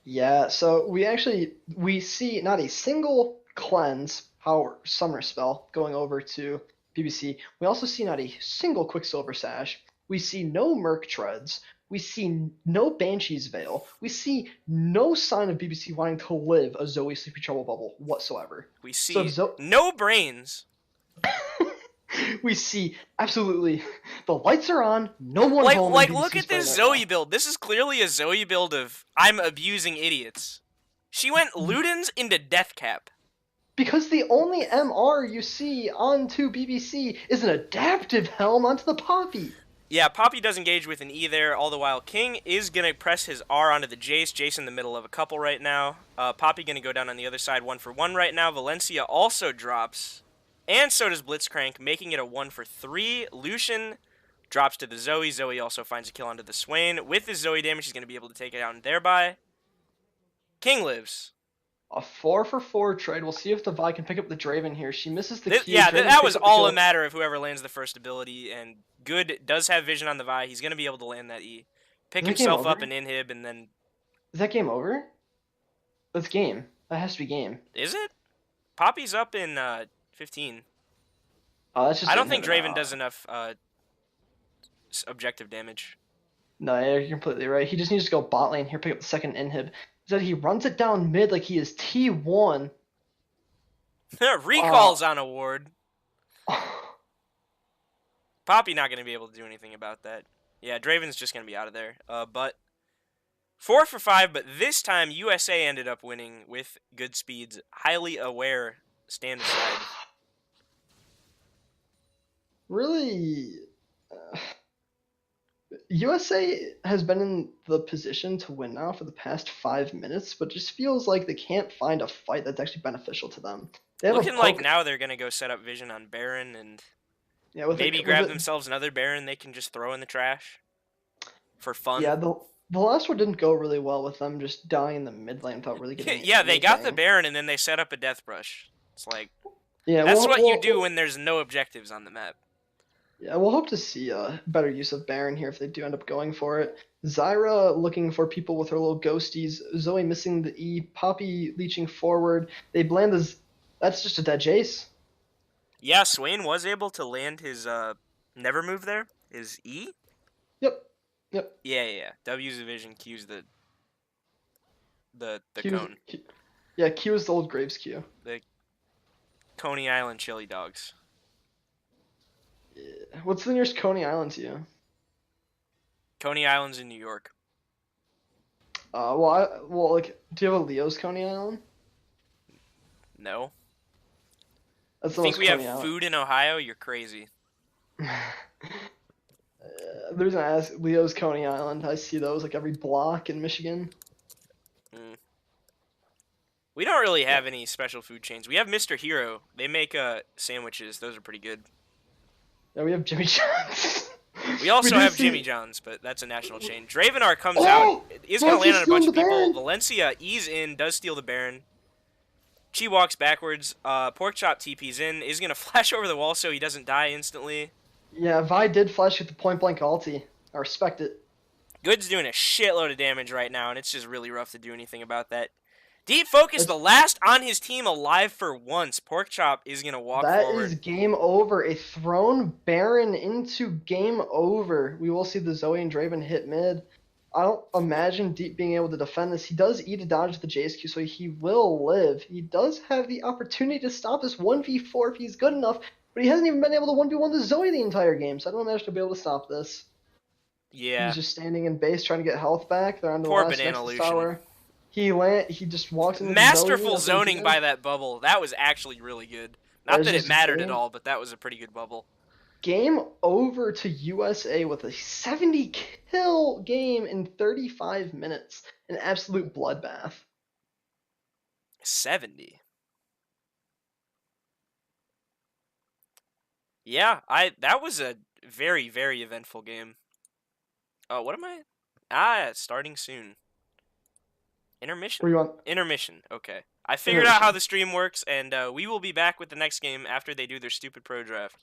Yeah, so we see not a single cleanse power summer spell going over to BBC. We also see not a single Quicksilver Sash. We see no Merc Treads. We see no Banshee's Veil. We see no sign of BBC wanting to live a Zoe Sleepy Trouble bubble whatsoever. We see no brains. We see absolutely the lights are on, no one Like, home, and look BBC's at playing this right Zoe now. build. This is clearly a Zoe build of I'm abusing idiots. She went Ludens into Deathcap. Because the only MR you see onto BBC is an adaptive helm onto the Poppy. Yeah, Poppy does engage with an E there, all the while King is going to press his R onto the Jace. Jace in the middle of a couple right now. Poppy going to go down on the other side 1-for-1 right now. Valencia also drops. And so does Blitzcrank, making it a 1-for-3. Lucian drops to the Zoe. Zoe also finds a kill onto the Swain. With his Zoe damage, he's going to be able to take it out and thereby. King lives. A 4-for-4 trade. We'll see if the Vi can pick up the Draven here. She misses the Q. Yeah, Draven that picks was up the all a kill. matter of whoever lands the first ability, and Good does have vision on the Vi. He's going to be able to land that E. Pick himself up and inhib, and then... Is that game over? That's game. That has to be game. Is it? Poppy's up in 15. That's just I don't think Draven does enough objective damage. No, you're completely right. He just needs to go bot lane here, pick up the second inhib. Instead, he runs it down mid like he is T1. Recalls on a ward. Poppy not going to be able to do anything about that. Yeah, Draven's just going to be out of there. But 4-for-5, but this time USA ended up winning with good speeds. Highly aware stand aside. Really? USA has been in the position to win now for the past 5 minutes, but just feels like they can't find a fight that's actually beneficial to them. Looking like now they're going to go set up vision on Baron and maybe grab themselves another Baron they can just throw in the trash for fun. Yeah, the last one didn't go really well with them just dying in the mid lane without really getting Yeah, they got the Baron and then they set up a Death Brush. It's like, yeah, that's what you do when there's no objectives on the map. Yeah, we'll hope to see a better use of Baron here if they do end up going for it. Zyra looking for people with her little ghosties. Zoe missing the E. Poppy leeching forward. They bland this. That's just a dead Jace. Yeah, Swain was able to land his never move there. His E? Yep. Yeah. W's the vision, Q's the cone. Yeah, Q is the old Graves Q. The Coney Island chili dogs. Yeah. What's the nearest Coney Island to you? Coney Island's in New York. Well, do you have a Leo's Coney Island? No. That's the think we have food in Ohio? You're crazy. The reason I ask, Leo's Coney Island, I see those like every block in Michigan. We don't really have any special food chains. We have Mr. Hero. They make sandwiches. Those are pretty good. Yeah, we have Jimmy John's. We also have Jimmy John's, but that's a national chain. Dravenar comes out. Is going to land on a bunch of people. Baron. Valencia ease in, does steal the Baron. Chi walks backwards. Porkchop TP's in. Is going to flash over the wall so he doesn't die instantly. Yeah, Vi did flash with the point-blank ulti. I respect it. Good's doing a shitload of damage right now, and it's just really rough to do anything about that. Deep Focus, the last on his team alive for once. Porkchop is going to walk forward. That is game over. A thrown Baron into game over. We will see the Zoe and Draven hit mid. I don't imagine Deep being able to defend this. He does eat a dodge the JSQ, so he will live. He does have the opportunity to stop this 1v4 if he's good enough, but he hasn't even been able to 1v1 the Zoe the entire game, so I don't imagine he'll be able to stop this. Yeah. He's just standing in base trying to get health back. They're on the last next tower. He just walks into masterful zoning by that bubble. That was actually really good. Not that it mattered at all, but that was a pretty good bubble. Game over to USA with a 70 kill game in 35 minutes. An absolute bloodbath. 70. Yeah, that was a very, very eventful game. What am I? Starting soon. Intermission? Intermission, okay. I figured out how the stream works, and we will be back with the next game after they do their stupid pro draft.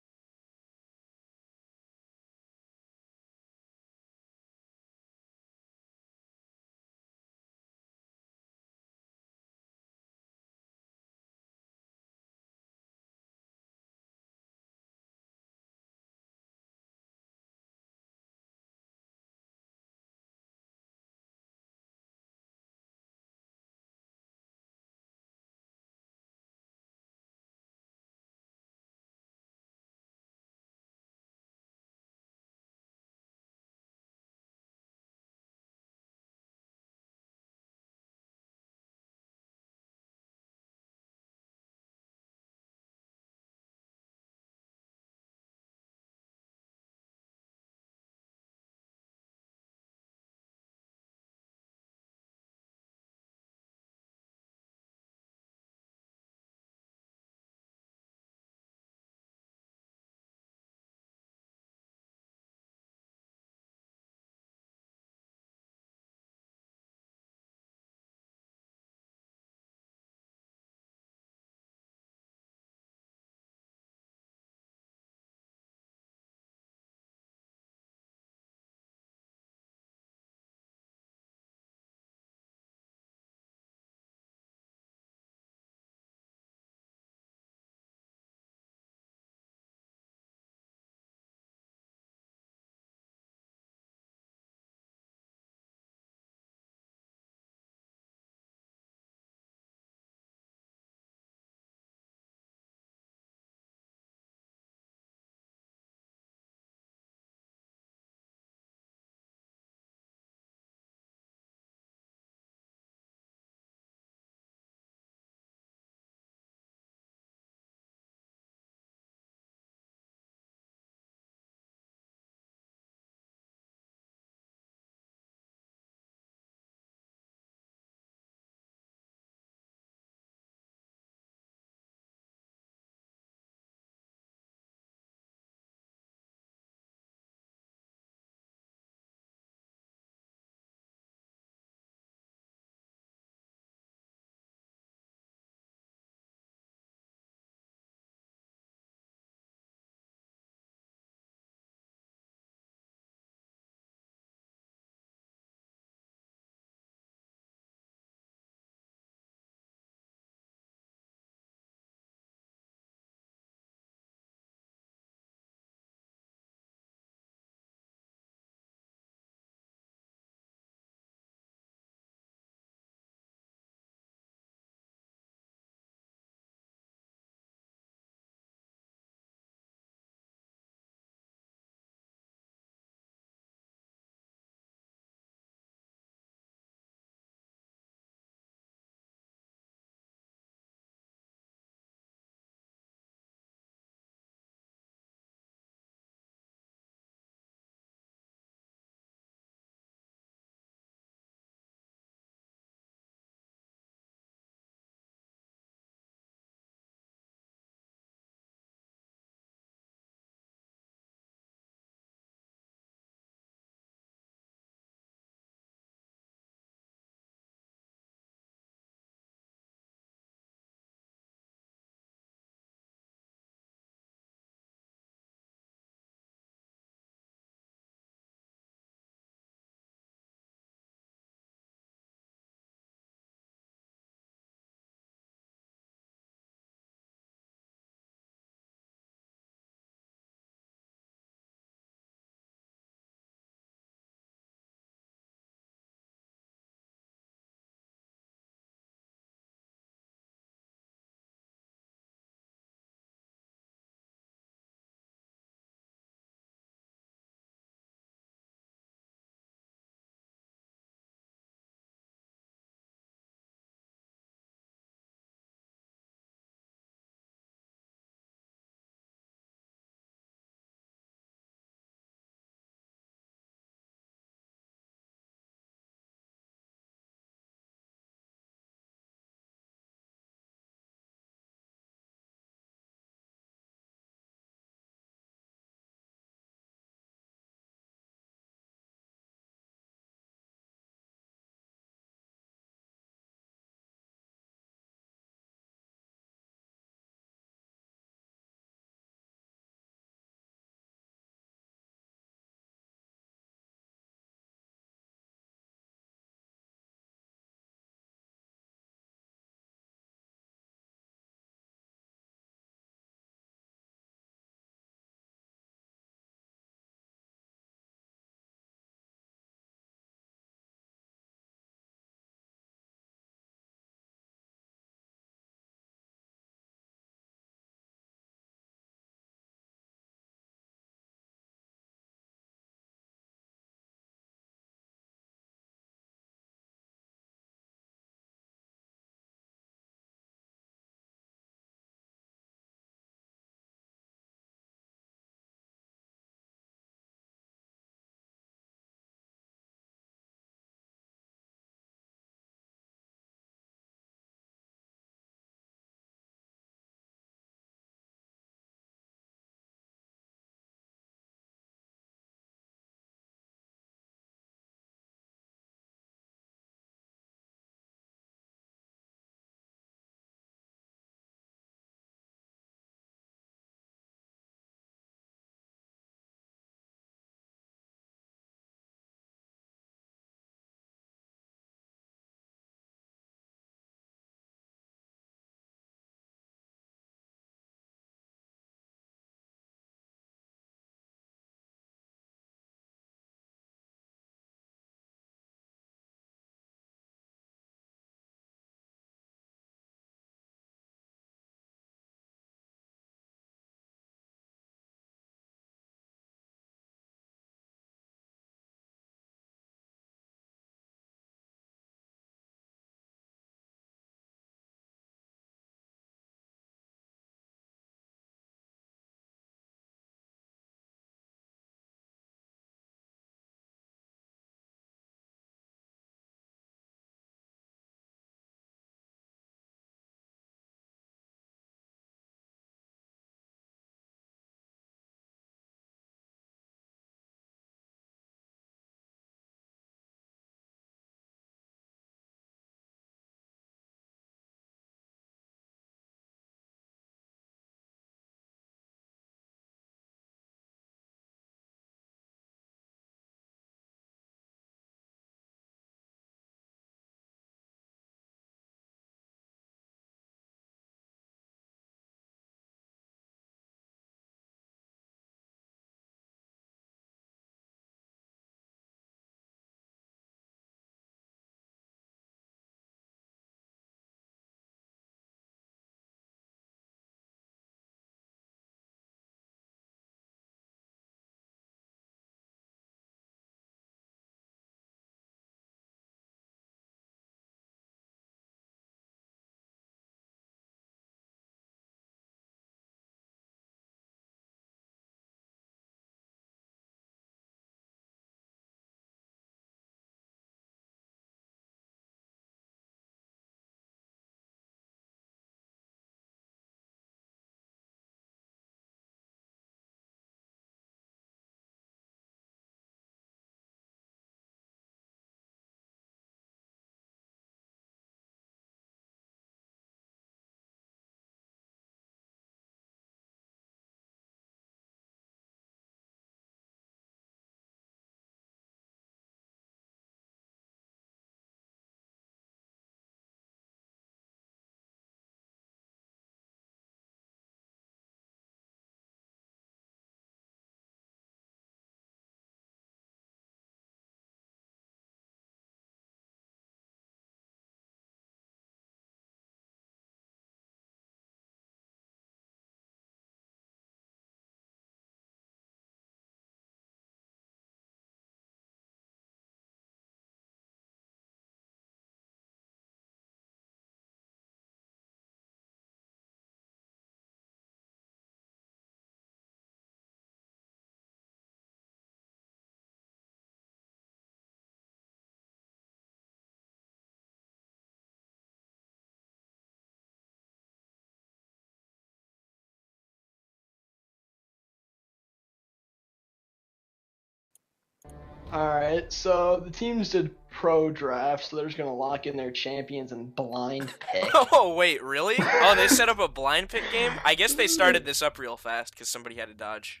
Alright, so the teams did pro draft, so they're just gonna lock in their champions and blind pick. Oh, wait, really? Oh, they set up a blind pick game? I guess they started this up real fast because somebody had to dodge.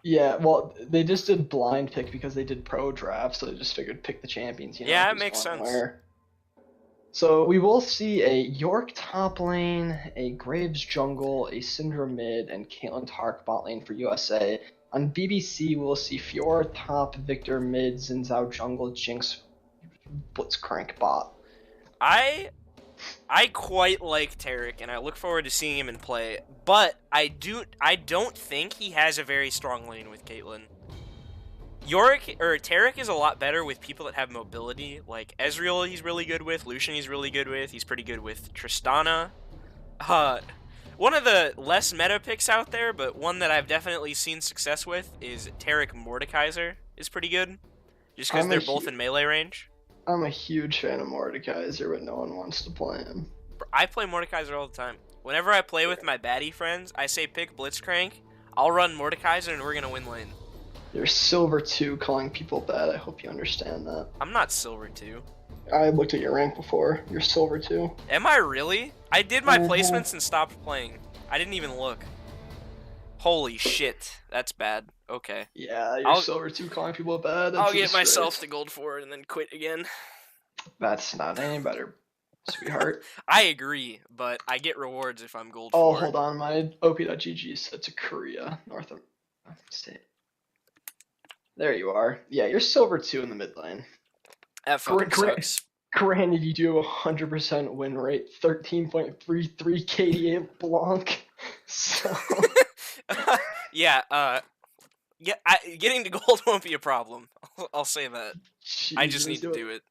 Yeah, well, they just did blind pick because they did pro draft, so they just figured pick the champions, Yeah, it who's makes going sense. where. So we will see a York top lane, a Graves jungle, a Syndra mid, and Caitlyn Tark bot lane for USA. On BBC, we'll see Fiora top, Victor mid, Xin jungle, Jinx Blitzcrank bot. I quite like Tarek, and I look forward to seeing him in play. But I don't think he has a very strong lane with Caitlyn. Tarek is a lot better with people that have mobility. Like Ezreal, he's really good with. Lucian, he's really good with. He's pretty good with Tristana. One of the less meta picks out there, but one that I've definitely seen success with is Tarek Mordekaiser. Is pretty good, just because they're both in melee range. I'm a huge fan of Mordekaiser, but no one wants to play him. I play Mordekaiser all the time. Whenever I play with my baddie friends, I say pick Blitzcrank. I'll run Mordekaiser, and we're gonna win lane. You're Silver 2 calling people bad. I hope you understand that. I'm not Silver 2. I looked at your rank before. You're Silver 2. Am I really? I did my placements and stopped playing. I didn't even look. Holy shit. That's bad. Okay. Yeah, you're Silver 2 calling people bad. I'll get myself to Gold 4 and then quit again. That's not any better, sweetheart. I agree, but I get rewards if I'm Gold 4. Oh, hold on. My OP.GG is set to Korea, North State. There you are. Yeah, you're Silver 2 in the mid lane. That fucking sucks. Granted, you do 100% win rate, 13.33 KDA Blanc. So. Yeah, getting to gold won't be a problem. I'll say that. Jeez, I just need to do it.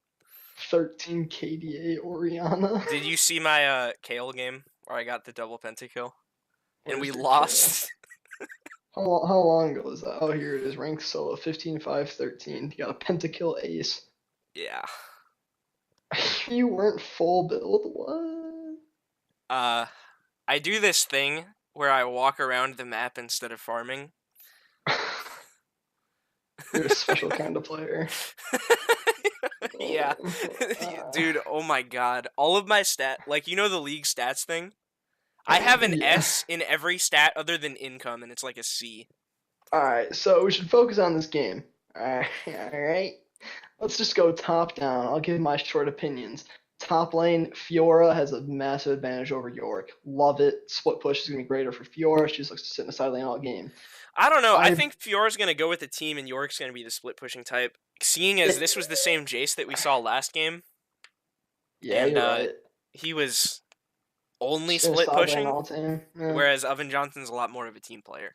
13 KDA Orianna. Did you see my Kale game where I got the double pentakill? And we lost. How long ago was that? Oh, here it is. Ranked solo, 15, 5, 13. You got a pentakill ace. Yeah. You weren't full build? What? I do this thing where I walk around the map instead of farming. You're a special kind of player. Yeah. Dude, oh my god. All of my like, you know the league stats thing? I have an S in every stat other than income, and it's like a C. Alright, so we should focus on this game. Alright. Let's just go top down. I'll give my short opinions. Top lane, Fiora has a massive advantage over York. Love it. Split push is going to be greater for Fiora. She just looks to sit in the side lane all game. I don't know. I think Fiora's going to go with the team, and York's going to be the split pushing type. Seeing as this was the same Jace that we saw last game. Yeah, and, you're right. He was only split pushing, whereas Oven Johnson's a lot more of a team player.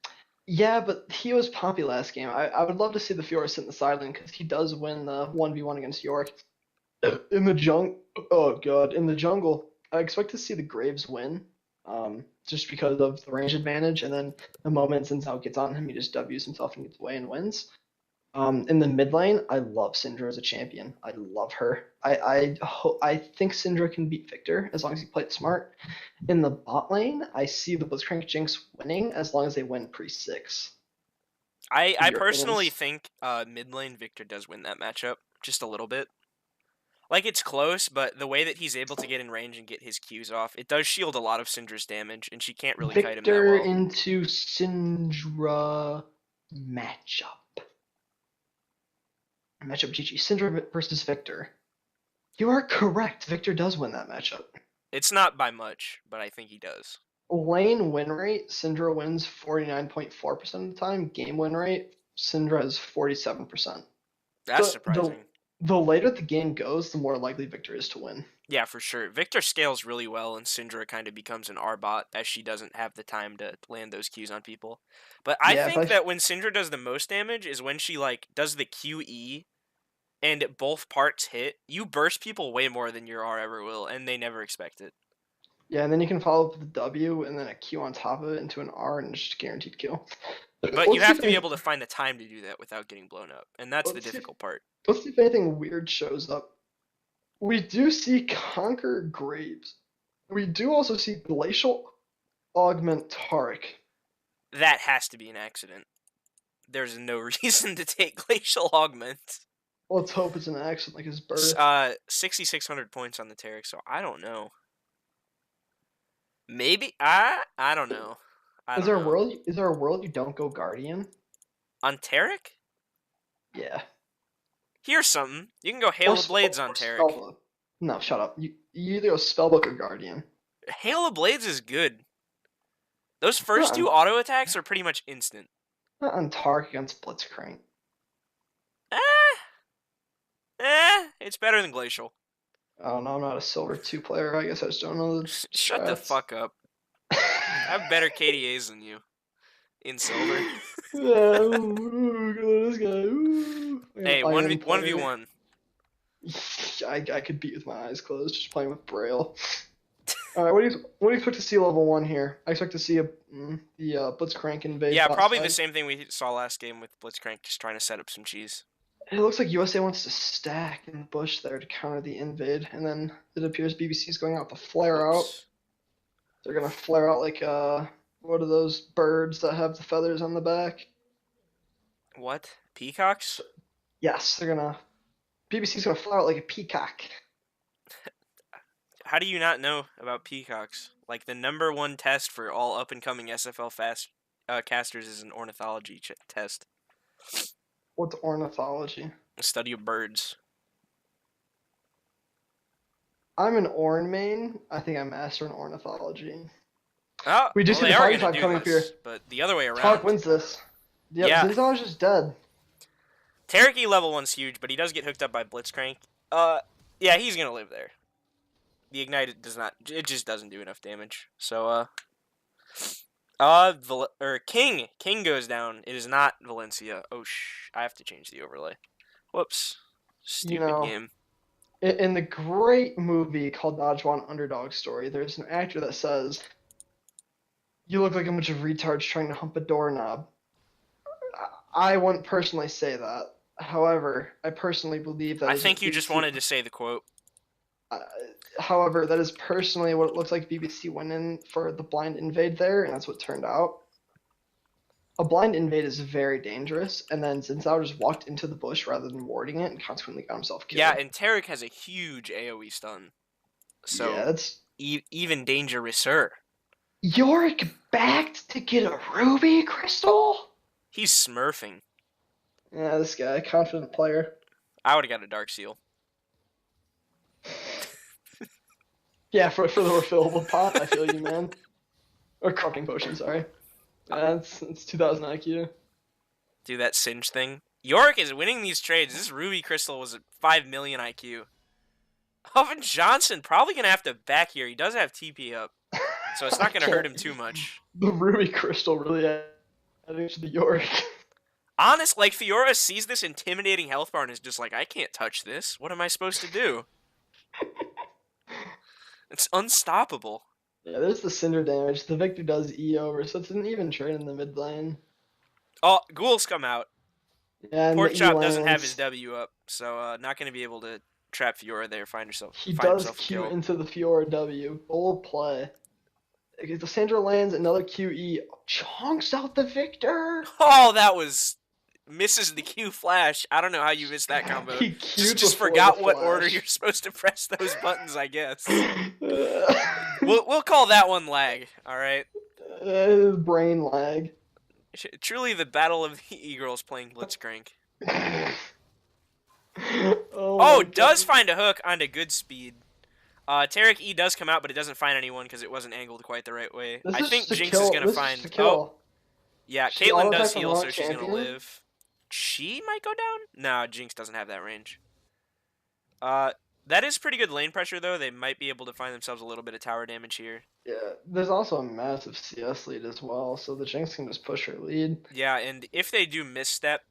Yeah, but he was poppy last game. I would love to see the Fiora sit in the side lane because he does win the 1v1 against York. In the jungle, I expect to see the Graves win, just because of the range advantage, and then the moment Xin gets on him, he just W's himself and gets away and wins. In the mid lane, I love Syndra as a champion. I love her. I think Syndra can beat Victor as long as he plays smart. In the bot lane, I see the Blitzcrank Jinx winning as long as they win pre-6. I personally think mid lane Victor does win that matchup just a little bit. Like, it's close, but the way that he's able to get in range and get his Qs off, it does shield a lot of Syndra's damage, and she can't really kite him that well. Victor into Syndra matchup. Matchup GG. Syndra versus Victor. You are correct. Victor does win that matchup. It's not by much, but I think he does. Lane win rate, Syndra wins 49.4% of the time. Game win rate, Syndra is 47%. That's surprising. The later the game goes, the more likely Victor is to win. Yeah, for sure. Victor scales really well, and Syndra kind of becomes an R-bot, as she doesn't have the time to land those Qs on people. But I think that when Syndra does the most damage is when she, like, does the QE, and both parts hit. You burst people way more than your R ever will, and they never expect it. Yeah, and then you can follow up with a W, and then a Q on top of it into an R, and just guaranteed kill. But you have to be able to find the time to do that without getting blown up, and that's the difficult part. Let's see if anything weird shows up. We do see Conquer Graves. We do also see Glacial Augment Tarek. That has to be an accident. there's no reason to take Glacial Augment. Let's hope it's an accident like his birth. 6,600 points on the Taric, so I don't know. Maybe I don't know. Is there a world you don't go Guardian? On Taric? Yeah. Here's something. You can go Hail of Blades on Taric. No, shut up. You either go Spellbook or Guardian. Hail of Blades is good. Those first two auto attacks are pretty much instant. Not on Tark against Blitzcrank. It's better than Glacial. Oh no, I'm not a Silver 2 player. I guess I just don't know the Shut the fuck up. I have better KDAs than you. In Silver. Yeah, ooh, this guy. Ooh. Hey, 1v1. I could beat with my eyes closed, just playing with Braille. Alright, what do you expect to see level 1 here? I expect to see the Blitzcrank invade. Yeah, probably the same thing we saw last game with Blitzcrank, just trying to set up some cheese. It looks like USA wants to stack in the bush there to counter the invade, and then it appears BBC is going out to flare out. They're gonna flare out like what are those birds that have the feathers on the back? What? Peacocks? Yes, BBC's gonna flare out like a peacock. How do you not know about peacocks? Like, the #1 test for all up-and-coming SFL casters is an ornithology test. What's ornithology? A study of birds. I'm an Orn main. I think I master in ornithology. Oh, we do see the Fighting Talk coming here. But the other way around. Talk wins this. Yep, yeah. Zinzal's just dead. Taric level 1's huge, but he does get hooked up by Blitzcrank. Yeah, he's gonna live there. The Ignite does not. It just doesn't do enough damage. So, King goes down. It is not Valencia. Oh, I have to change the overlay. Whoops. Stupid game. In the great movie called Najwan Underdog Story, there's an actor that says, "You look like a bunch of retards trying to hump a doorknob." I wouldn't personally say that. However, I personally believe that. I think you just wanted to say the quote. However, that is personally what it looks like. BBC went in for the blind invade there, and that's what turned out. A blind invade is very dangerous, and then Zinzao just walked into the bush rather than warding it, and consequently got himself killed. Yeah, and Taric has a huge AoE stun. So, yeah, that's even dangerous-er. Yorick backed to get a ruby crystal? He's smurfing. Yeah, this guy, confident player. I would have got a Dark Seal. Yeah, for the refillable pot, I feel you, man. Or cropping potion, sorry. It's 2000 IQ. Do that Singe thing. Yorick is winning these trades. This Ruby Crystal was at 5 million IQ. Oven Johnson probably going to have to back here. He does have TP up, so it's not going to hurt him too much. The Ruby Crystal really adding to the Yorick. Honest, like, Fiora sees this intimidating health bar and is just like, I can't touch this. What am I supposed to do? It's unstoppable. Yeah, there's the Cinder damage. The Victor does E over, so it's an even trade in the mid lane. Oh, Ghouls come out. Yeah, Porkchop doesn't have his W up, so not going to be able to trap Fiora there. He does Q into the Fiora W. Bold play. The Sandra lands another QE. Chonks out the Victor. Oh, that was... Misses the Q flash. I don't know how you missed that combo. He just forgot what order you're supposed to press those buttons, I guess. We'll call that one lag, alright? Brain lag. Truly the battle of the e-girls playing Blitzcrank. Does find a hook onto good speed. Taric E does come out, but it doesn't find anyone because it wasn't angled quite the right way. I think Jinx is going to find... Oh, yeah, Caitlyn does heal, so she's going to live. She might go down? No, Jinx doesn't have that range. That is pretty good lane pressure, though. They might be able to find themselves a little bit of tower damage here. Yeah, there's also a massive CS lead as well, so the Jinx can just push her lead. Yeah, and if they do misstep,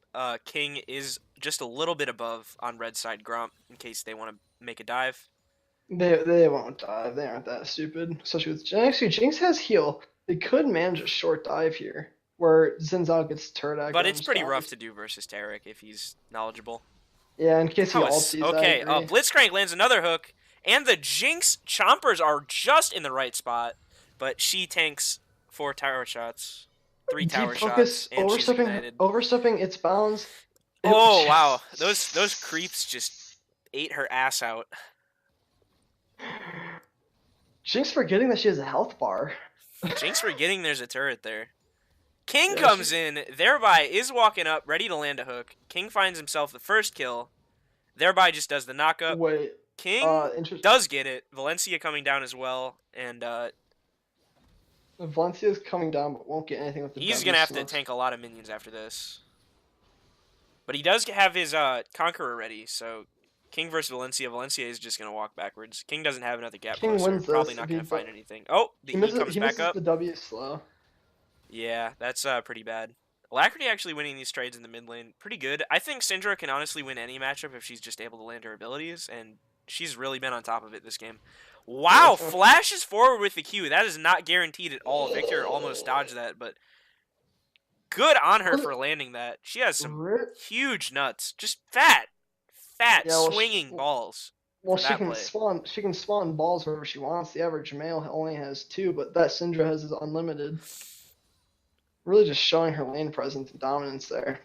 King is just a little bit above on red side Gromp in case they want to make a dive. They won't dive. They aren't that stupid. Especially with Jinx. Actually, Jinx has heal. They could manage a short dive here, where Zinzao gets turret aggro. But it's pretty rough to do versus Taric if he's knowledgeable. Yeah, in case he ulties. Okay, Blitzcrank lands another hook, and the Jinx Chompers are just in the right spot, but she tanks 4 tower shots. 3 tower Deep shots, focus, and she's ignited. overstepping its bounds. Oh, wow. Those creeps just ate her ass out. Jinx forgetting that she has a health bar. Jinx forgetting there's a turret there. King comes in, thereby is walking up, ready to land a hook. King finds himself the first kill, thereby just does the knockup. Wait. King does get it. Valencia coming down as well, and Valencia's coming down, but won't get anything with the he's going to have to tank a lot of minions after this. But he does have his Conqueror ready, so King versus Valencia. Valencia is just going to walk backwards. King doesn't have another gap closer. Probably not going to find anything. Oh, the E comes back up. The W slow. Yeah, that's pretty bad. Alacrity actually winning these trades in the mid lane, pretty good. I think Syndra can honestly win any matchup if she's just able to land her abilities, and she's really been on top of it this game. Wow, flashes forward with the Q. That is not guaranteed at all. Victor almost dodged that, but good on her for landing that. She has some huge nuts. Just fat, swinging balls. Well, she can spawn balls wherever she wants. The average male only has 2, but that Syndra has is unlimited. Really just showing her lane presence and dominance there.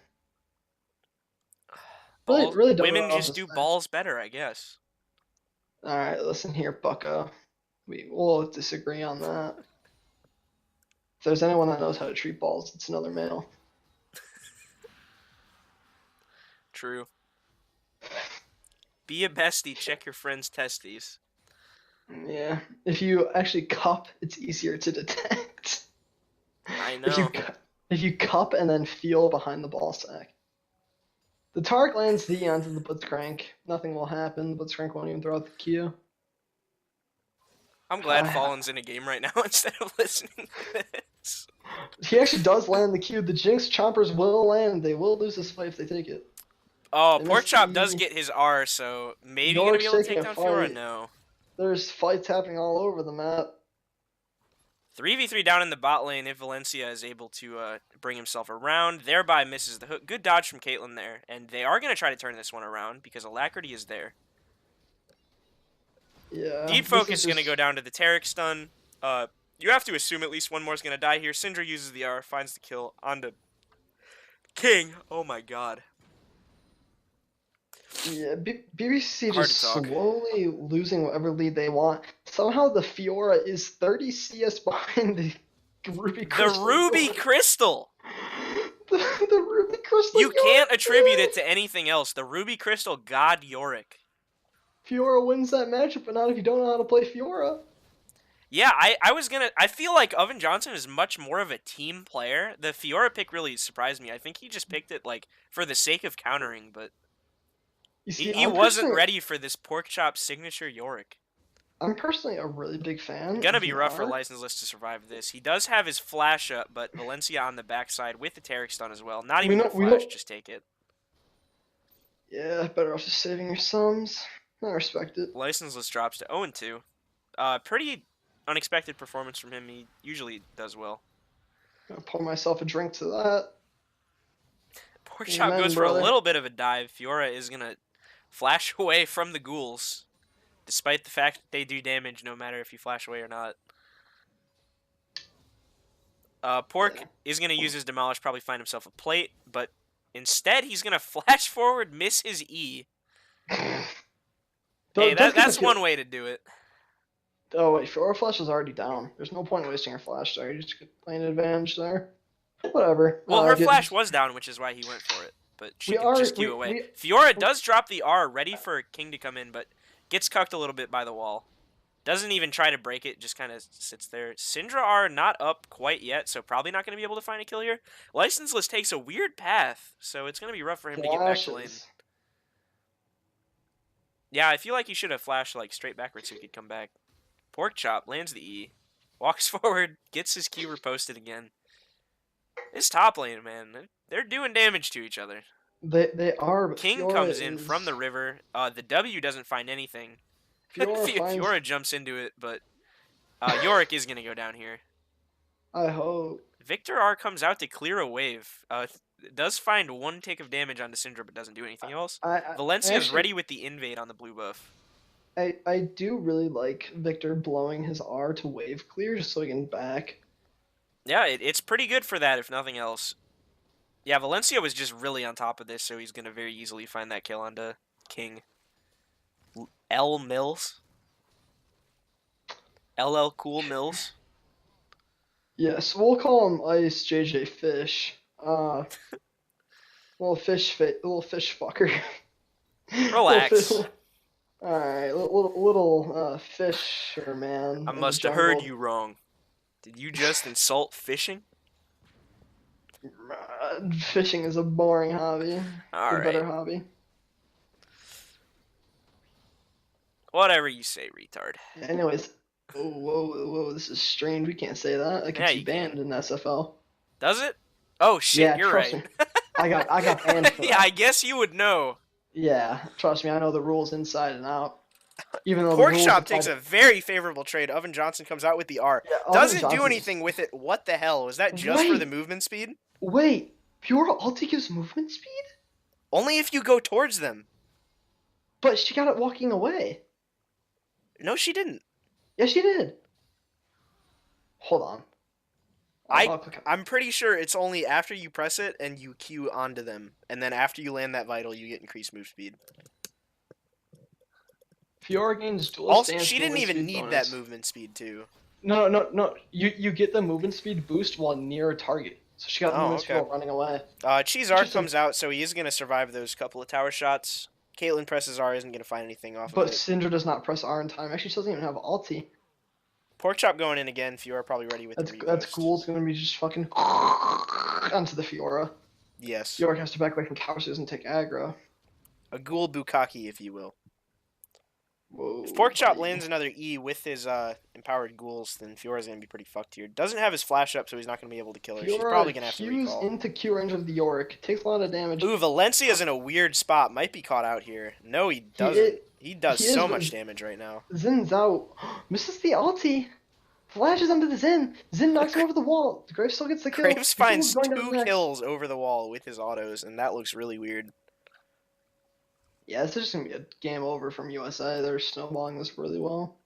Really women just do balls better, I guess. Alright, listen here, bucko. We'll disagree on that. If there's anyone that knows how to treat balls, it's another male. True. Be a bestie, check your friend's testes. Yeah. If you actually cup, it's easier to detect. I know. If you cup and then feel behind the ball sack. The Tark lands the onto the Blitzcrank. Nothing will happen. The Blitzcrank won't even throw out the Q. I'm glad Fallen's in a game right now instead of listening to this. He actually does land the Q. The Jinx Chompers will land. They will lose this fight if they take it. Oh, Porkchop does get his R, so maybe you're going to be able to take down Fiora? No. There's fights happening all over the map. 3v3 down in the bot lane if Valencia is able to bring himself around, thereby misses the hook. Good dodge from Caitlyn there, and they are going to try to turn this one around because Alacrity is there. Yeah. Deep Focus is going to go down to the Taric stun. You have to assume at least one more is going to die here. Syndra uses the R, finds the kill onto King. Oh my god. Yeah, BBC just slowly losing whatever lead they want. Somehow the Fiora is 30 CS behind the Ruby Crystal. The Ruby Crystal! the Ruby Crystal. You can't attribute it to anything else. The Ruby Crystal God Yorick. Fiora wins that matchup, but not if you don't know how to play Fiora. Yeah, I feel like Oven Johnson is much more of a team player. The Fiora pick really surprised me. I think he just picked it like for the sake of countering, but he wasn't ready for this Porkchop signature Yorick. I'm personally a really big fan. Gonna be rough for Licenseless to survive this. He does have his flash up, but Valencia on the backside with the Taric stun as well. Not even a flash, just take it. Yeah, better off just saving your sums. I respect it. Licenseless drops to 0-2. Pretty unexpected performance from him. He usually does well. I'll pour myself a drink to that. Porkchop goes for a little bit of a dive. Fiora is gonna flash away from the ghouls, despite the fact that they do damage no matter if you flash away or not. Pork is going to use his Demolish, probably find himself a plate, but instead he's going to flash forward, miss his E. Hey, that's one way to do it. Oh, wait, Fiora Flash is already down. There's no point in wasting her Flash there. You just playing an advantage there. Whatever. Well, her Flash was down, which is why he went for it. But she could just Q away. Fiora does drop the R, ready for King to come in, but gets cucked a little bit by the wall. Doesn't even try to break it, just kind of sits there. Syndra R not up quite yet, so probably not going to be able to find a kill here. Licenseless takes a weird path, so it's going to be rough for him to get back to lane. Yeah, I feel like he should have flashed like straight backwards so he could come back. Porkchop lands the E, walks forward, gets his Q reposted again. This top lane, man, they're doing damage to each other. They are. But King comes in from the river. The W doesn't find anything. Fiora jumps into it, but Yorick is going to go down here. I hope. Victor R comes out to clear a wave. Does find one tick of damage onto Syndra, but doesn't do anything else. Valencia's ready with the invade on the blue buff. I do really like Victor blowing his R to wave clear just so he can back. Yeah, it's pretty good for that, if nothing else. Yeah, Valencia was just really on top of this, so he's going to very easily find that kill onto King. L Mills? LL Cool Mills? Yes, we'll call him Ice JJ Fish. Little fish fucker. Relax. Alright, little fisher man. I must have heard you wrong. Did you just insult fishing? Fishing is a boring hobby. Alright. Better hobby. Whatever you say, retard. Anyways, whoa, this is strange. We can't say that. That gets you banned in SFL. Does it? Oh shit, yeah, you're right. I got banned for that. Yeah, I guess you would know. Yeah, trust me, I know the rules inside and out. Even though Porkchop takes a very favorable trade. Oven Johnson comes out with the R. Yeah, doesn't do anything with it. What the hell? Was that just for the movement speed? Wait, Fiora ulti gives movement speed? Only if you go towards them. But she got it walking away. No, she didn't. Yeah, she did. Hold on. I'm pretty sure it's only after you press it and you Q onto them, and then after you land that vital, you get increased move speed. Fiora gains dual stance. She didn't even need that movement speed too. No. You get the movement speed boost while near a target. So she got the movement speed while running away. Cheese Art comes out, so he is gonna survive those couple of tower shots. Caitlyn presses R, isn't gonna find anything off of it. But Syndra does not press R in time. Actually, she doesn't even have ulti. Porkchop going in again. Fiora probably ready with the repost. That's cool. It's gonna be just fucking onto the Fiora. Yes. Fiora has to back away from tower so he doesn't take aggro. A ghoul bukkake, if you will. Whoa, if Porkchop lands another E with his empowered ghouls, then Fiora's gonna be pretty fucked here. Doesn't have his flash up, so he's not gonna be able to kill her. She's probably gonna have to recall. Into Q range of the Yorick. Takes a lot of damage. Ooh, Valencia's in a weird spot. Might be caught out here. No, he doesn't. He does so much damage right now. Zin's out. Misses the ulti. Flashes onto the Zin. Zin knocks him over the wall. Graves still gets the kill. Graves finds 2 kills over the wall with his autos, and that looks really weird. Yeah, this is just going to be a game over from USA. They're snowballing this really well.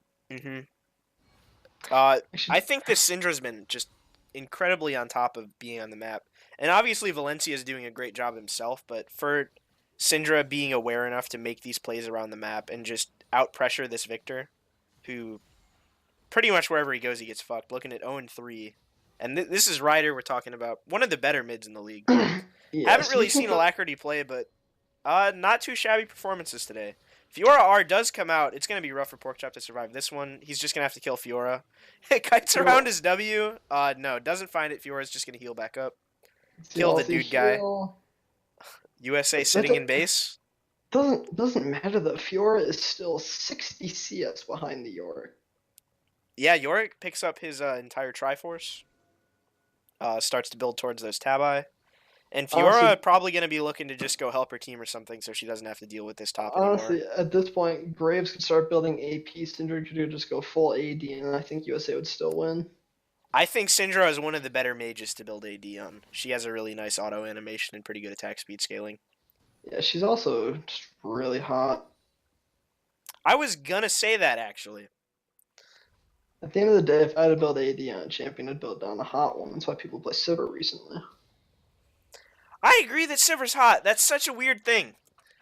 I think this Syndra's been just incredibly on top of being on the map. And obviously Valencia is doing a great job himself, but for Syndra being aware enough to make these plays around the map and just out-pressure this Victor, who pretty much wherever he goes he gets fucked, looking at 0-3. And this is Ryder we're talking about, one of the better mids in the league. Haven't really seen Alacrity play, but not too shabby performances today. Fiora R does come out. It's going to be rough for Porkchop to survive this one. He's just going to have to kill Fiora. Kites around his W. No, doesn't find it. Fiora's just going to heal back up. Kill the dude guy. USA sitting in base. Doesn't matter though. Fiora is still 60 CS behind the Yorick. Yeah, Yorick picks up his entire Triforce. Starts to build towards those Tabi. And Fiora probably going to be looking to just go help her team or something so she doesn't have to deal with this top anymore. Honestly, at this point, Graves could start building AP. Syndra could just go full AD, and I think USA would still win. I think Syndra is one of the better mages to build AD on. She has a really nice auto animation and pretty good attack speed scaling. Yeah, she's also just really hot. I was going to say that, actually. At the end of the day, if I had to build AD on a champion, I'd build down a hot one. That's why people play Sivir recently. I agree that Sivir's hot. That's such a weird thing.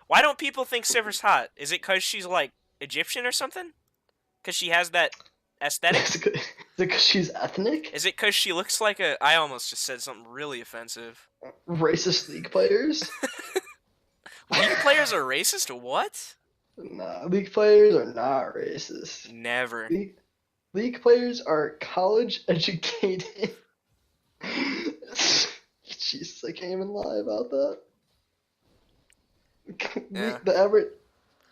Why don't people think Sivir's hot? Is it because she's, like, Egyptian or something? Because she has that aesthetic? Is it because she's ethnic? Is it because she looks like a... I almost just said something really offensive. Racist League players? League players are racist? What? Nah, League players are not racist. Never. League players are college educated. Jesus, I can't even lie about that. Yeah. The average.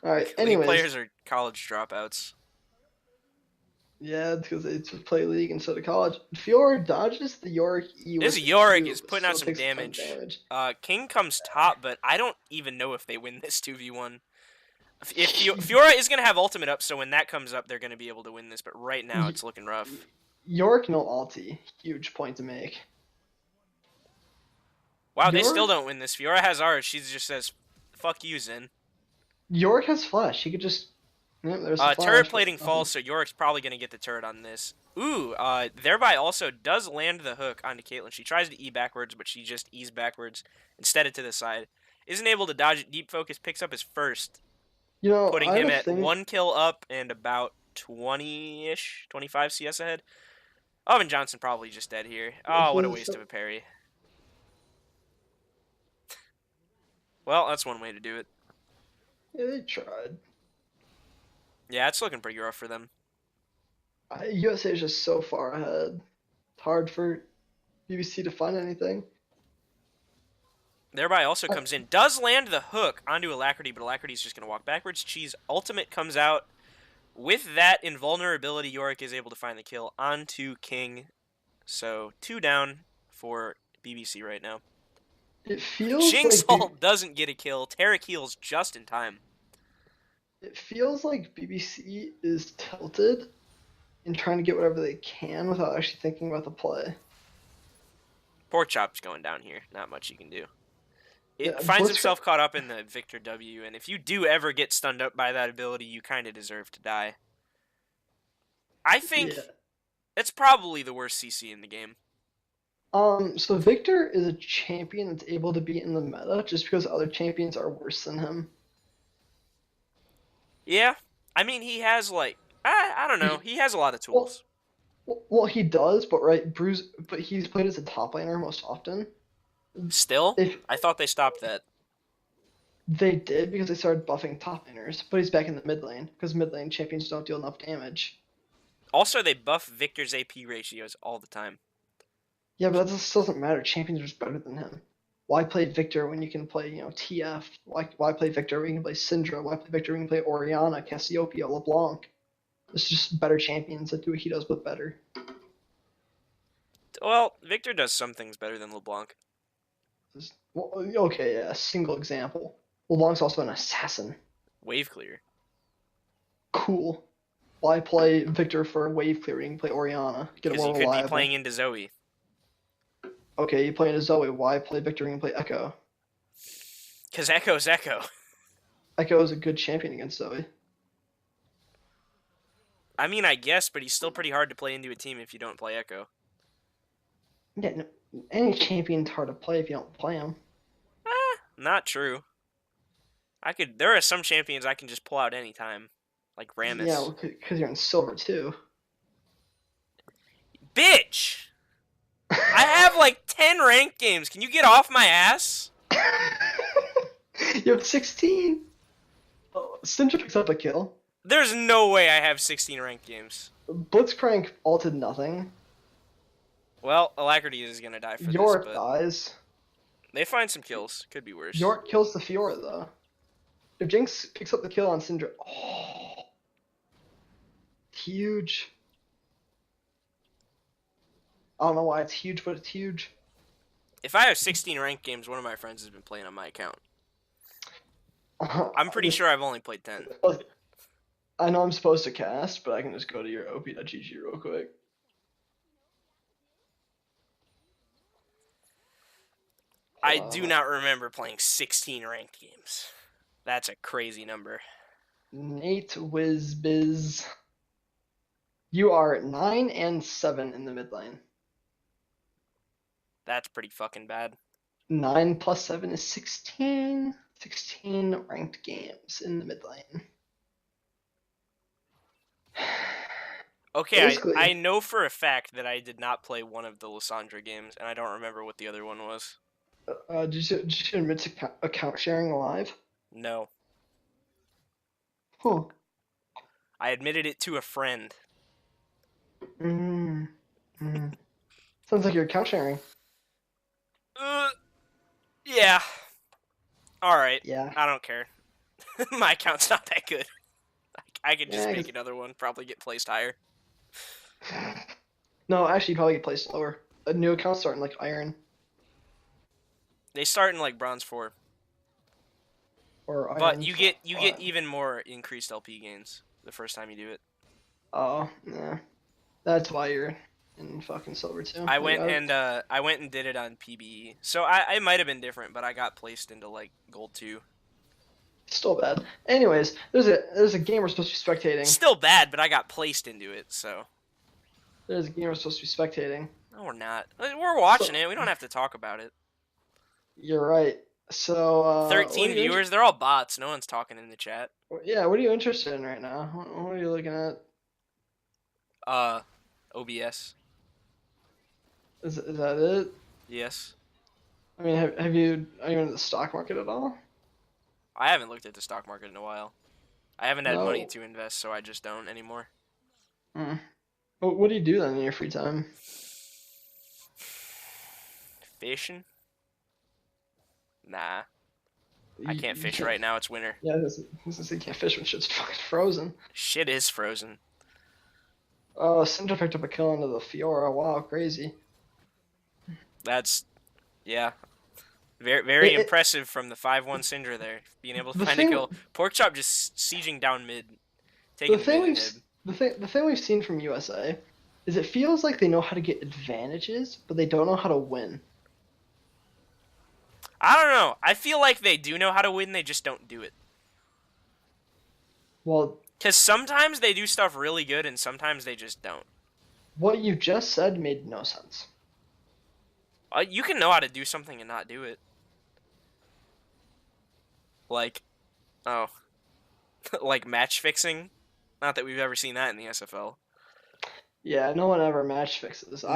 Alright, anyways. League players are college dropouts. Yeah, because they just play League instead of college. Fiora dodges the Yorick E. This Yorick is putting out some damage. King comes top, but I don't even know if they win this 2v1. If Fiora is going to have ultimate up, so when that comes up, they're going to be able to win this, but right now it's looking rough. Yorick no ulti. Huge point to make. Wow, they still don't win this. Fiora has ours. She just says, fuck you, Zen. Yorick has flash. He could just Yeah, there's the Turret flash. plating falls, so Yorick's probably going to get the turret on this. Ooh, thereby also does land the hook onto Caitlyn. She tries to E backwards, but she just E's backwards instead of to the side. Isn't able to dodge it. Deep Focus picks up his first, You know, putting I have him a at thing. 1 kill up and about 20-ish, 25 CS ahead. Owen Johnson probably just dead here. Oh, what a waste of a parry. Well, that's one way to do it. Yeah, they tried. Yeah, it's looking pretty rough for them. USA is just so far ahead. It's hard for BBC to find anything. Thereby also comes in, does land the hook onto Alacrity, but Alacrity's just going to walk backwards. Cheese ultimate comes out. With that invulnerability, Yorick is able to find the kill onto King. So 2 down for BBC right now. It feels Jinx like ult doesn't get a kill. Tarek heals just in time. It feels like BBC is tilted in trying to get whatever they can without actually thinking about the play. Pork Chop's going down here. Not much you can do. It Yeah, finds itself caught up in the Victor W, and if you do ever get stunned up by that ability, you kind of deserve to die. I think it's probably the worst CC in the game. So Victor is a champion that's able to be in the meta just because other champions are worse than him. Yeah, I mean, he has, like, I don't know, he has a lot of tools. Well, he does, but but he's played as a top laner most often. Still? I thought they stopped that. They did because they started buffing top laners, but he's back in the mid lane because mid lane champions don't deal enough damage. Also, they buff Victor's AP ratios all the time. Yeah, but that still doesn't matter. Champions are just better than him. Why play Victor when you can play, TF? Why play Victor when you can play Syndra? Why play Victor when you can play Orianna, Cassiopeia, LeBlanc? It's just better champions that do what he does, but better. Well, Victor does some things better than LeBlanc. Well, okay, yeah, single example. LeBlanc's also an assassin. Wave clear. Cool. Why play Victor for wave clearing? Play Orianna. Get it more reliable. Because he could be playing into Zoe. Okay, you play into Zoe. Why play Victor and play Echo? Because Echo's Echo. Echo is a good champion against Zoe. I mean, I guess, but he's still pretty hard to play into a team if you don't play Echo. Yeah, no, any champion's hard to play if you don't play him. Not true. There are some champions I can just pull out anytime. Like Rammus. Yeah, because you're in silver too. Bitch! I have like 10 ranked games. Can you get off my ass? You have 16. Oh, Syndra picks up a kill. There's no way I have 16 ranked games. Blitzcrank ulted nothing. Well, Alacrity is gonna die for York this, but dies. they find some kills. Could be worse. York kills the Fiora though. If Jinx picks up the kill on Syndra, oh, huge. I don't know why it's huge, but it's huge. If I have 16 ranked games, one of my friends has been playing on my account. I'm pretty sure I've only played 10. I know I'm supposed to cast, but I can just go to your op.gg real quick. I do not remember playing 16 ranked games. That's a crazy number. Nate Wizbiz. You are 9 and 7 in the mid lane. That's pretty fucking bad. 9 plus 7 is 16. 16 ranked games in the mid lane. Okay, I know for a fact that I did not play one of the Lissandra games, and I don't remember what the other one was. Did you admit to account sharing live? No. Huh. I admitted it to a friend. Sounds like you're account sharing. Yeah. Alright. Yeah. I don't care. My account's not that good. I could just make another one, probably get placed higher. No, actually, you probably get placed lower. A new account starting like Iron. They start in like Bronze 4. Or Iron. But you get even more increased LP gains the first time you do it. Oh, yeah. That's why you're in fucking silver too. I went and did it on PBE. So I might have been different, but I got placed into like Gold 2. Still bad. Anyways, there's a game we're supposed to be spectating. Still bad, but I got placed into it, so. There's a game we're supposed to be spectating. No, we're not. We're watching it. We don't have to talk about it. You're right. So, 13 viewers. They're all bots. No one's talking in the chat. Yeah, what are you interested in right now? What are you looking at? OBS. Is that it? Yes. I mean, are you in the stock market at all? I haven't looked at the stock market in a while. I haven't had money to invest, so I just don't anymore. What do you do then in your free time? Fishing? Nah. I can't fish right now. It's winter. Yeah, you can't fish when shit's fucking frozen. Shit is frozen. Oh, Cinder picked up a kill into the Fiora. Wow, crazy. That's, yeah. Very impressive from the 5-1 Syndra there. Being able to find a kill. Porkchop just sieging down mid. Taking the thing we've seen from USA is it feels like they know how to get advantages, but they don't know how to win. I don't know. I feel like they do know how to win, they just don't do it. Well, because sometimes they do stuff really good, and sometimes they just don't. What you just said made no sense. You can know how to do something and not do it. Like, like match fixing. Not that we've ever seen that in the SFL. Yeah, no one ever match fixes. Never.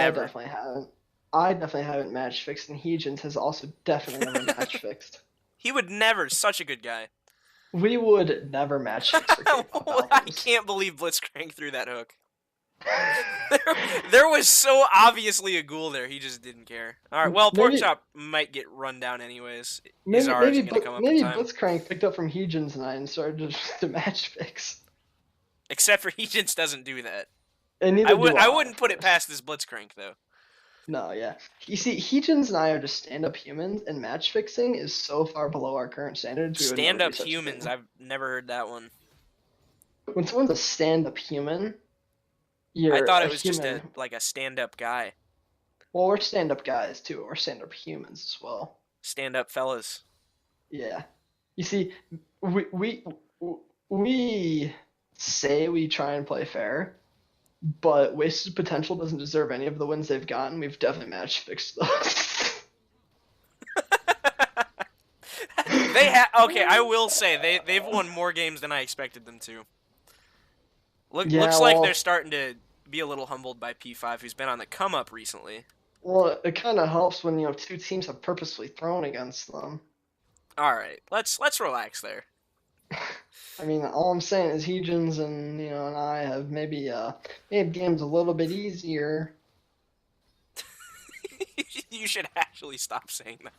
I definitely haven't match fixed, and Heejins has also definitely never match fixed. He would never. Such a good guy. We would never match fix for K-pop I can't believe Blitzcrank threw that hook. there was so obviously a ghoul there. He just didn't care. All right. Well, Porkchop might get run down anyways. Maybe Blitzcrank picked up from Heejins and I and started to match fix. Except for Heejins doesn't do that. And I wouldn't put it past this Blitzcrank though. No, yeah. You see, Heejins and I are just stand-up humans, and match fixing is so far below our current standards. Stand-up humans? I've never heard that one. When someone's a stand-up human, I thought it was just a stand-up guy. Well, we're stand-up guys too. We're stand-up humans as well. Stand-up fellas. Yeah. You see, we say we try and play fair, but Wasted Potential doesn't deserve any of the wins they've gotten. We've definitely match fixed those. Okay, I will say they've won more games than I expected them to. Looks like they're starting to be a little humbled by P5, who's been on the come up recently. Well, it kind of helps when two teams have purposefully thrown against them. All right, let's relax there. I mean, all I'm saying is Heejins and and I have maybe made games a little bit easier. You should actually stop saying that.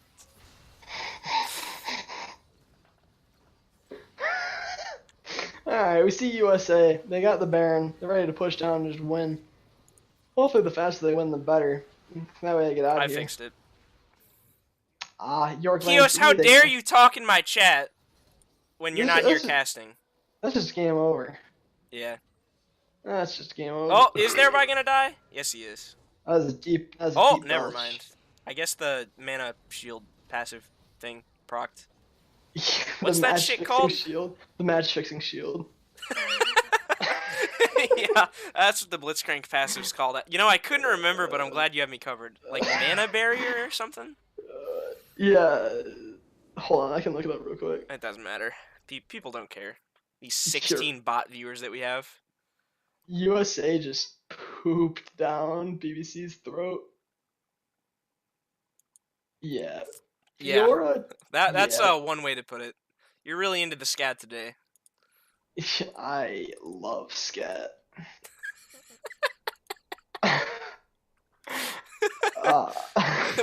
Alright, we see USA. They got the Baron. They're ready to push down and just win. Hopefully the faster they win, the better. That way they get out of here. I fixed it. York. Kios, how dare you talk in my chat when you're not here casting? That's just game over. Yeah. That's just game over. Oh, is everybody gonna die? Yes, he is. That was a deep never mind. I guess the mana shield passive thing procced. What's that shit called? Shield. The match fixing shield. Yeah, that's what the Blitzcrank passive's called. I couldn't remember, but I'm glad you have me covered. Like mana barrier or something? Yeah. Hold on, I can look it up real quick. It doesn't matter. People don't care. These 16 bot viewers that we have. USA just pooped down BBC's throat. Yeah. Yeah. That's one way to put it. You're really into the scat today. I love scat.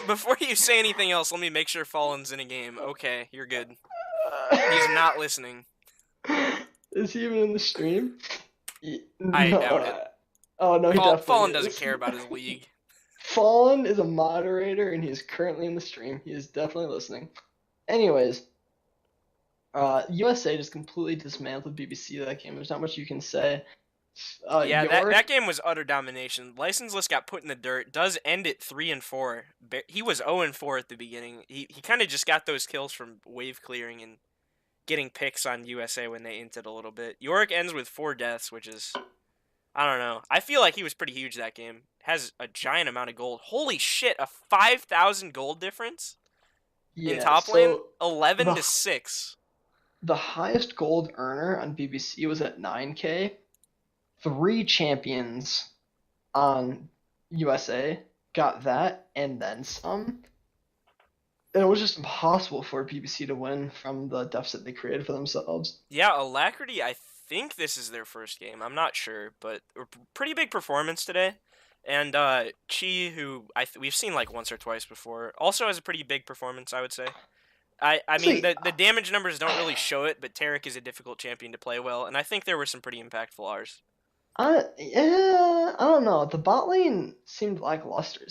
Before you say anything else, let me make sure Fallen's in a game. Okay, you're good. He's not listening. Is he even in the stream? I doubt it. Oh no, Fallen doesn't care about his league. Fallen is a moderator and he's currently in the stream. He is definitely listening. Anyways, USA just completely dismantled BBC that game. There's not much you can say. Yeah, that game was utter domination. Licenseless got put in the dirt. Does end at 3-4. He was 0-4 at the beginning. He kind of just got those kills from wave clearing and getting picks on USA when they inted a little bit. Yorick ends with 4 deaths, which is, I don't know. I feel like he was pretty huge that game. Has a giant amount of gold. Holy shit, a 5,000 gold difference in top lane? 11 to 6. The highest gold earner on BBC was at 9K. 3 champions on USA got that and then some. And it was just impossible for BBC to win from the deficit they created for themselves. Yeah, Alacrity, I think this is their first game. I'm not sure, but a pretty big performance today. And Chi, who we've seen like once or twice before, also has a pretty big performance, I would say. I mean, the damage numbers don't really show it, but Taric is a difficult champion to play well, and I think there were some pretty impactful Rs. Yeah, I don't know. The bot lane seemed lackluster.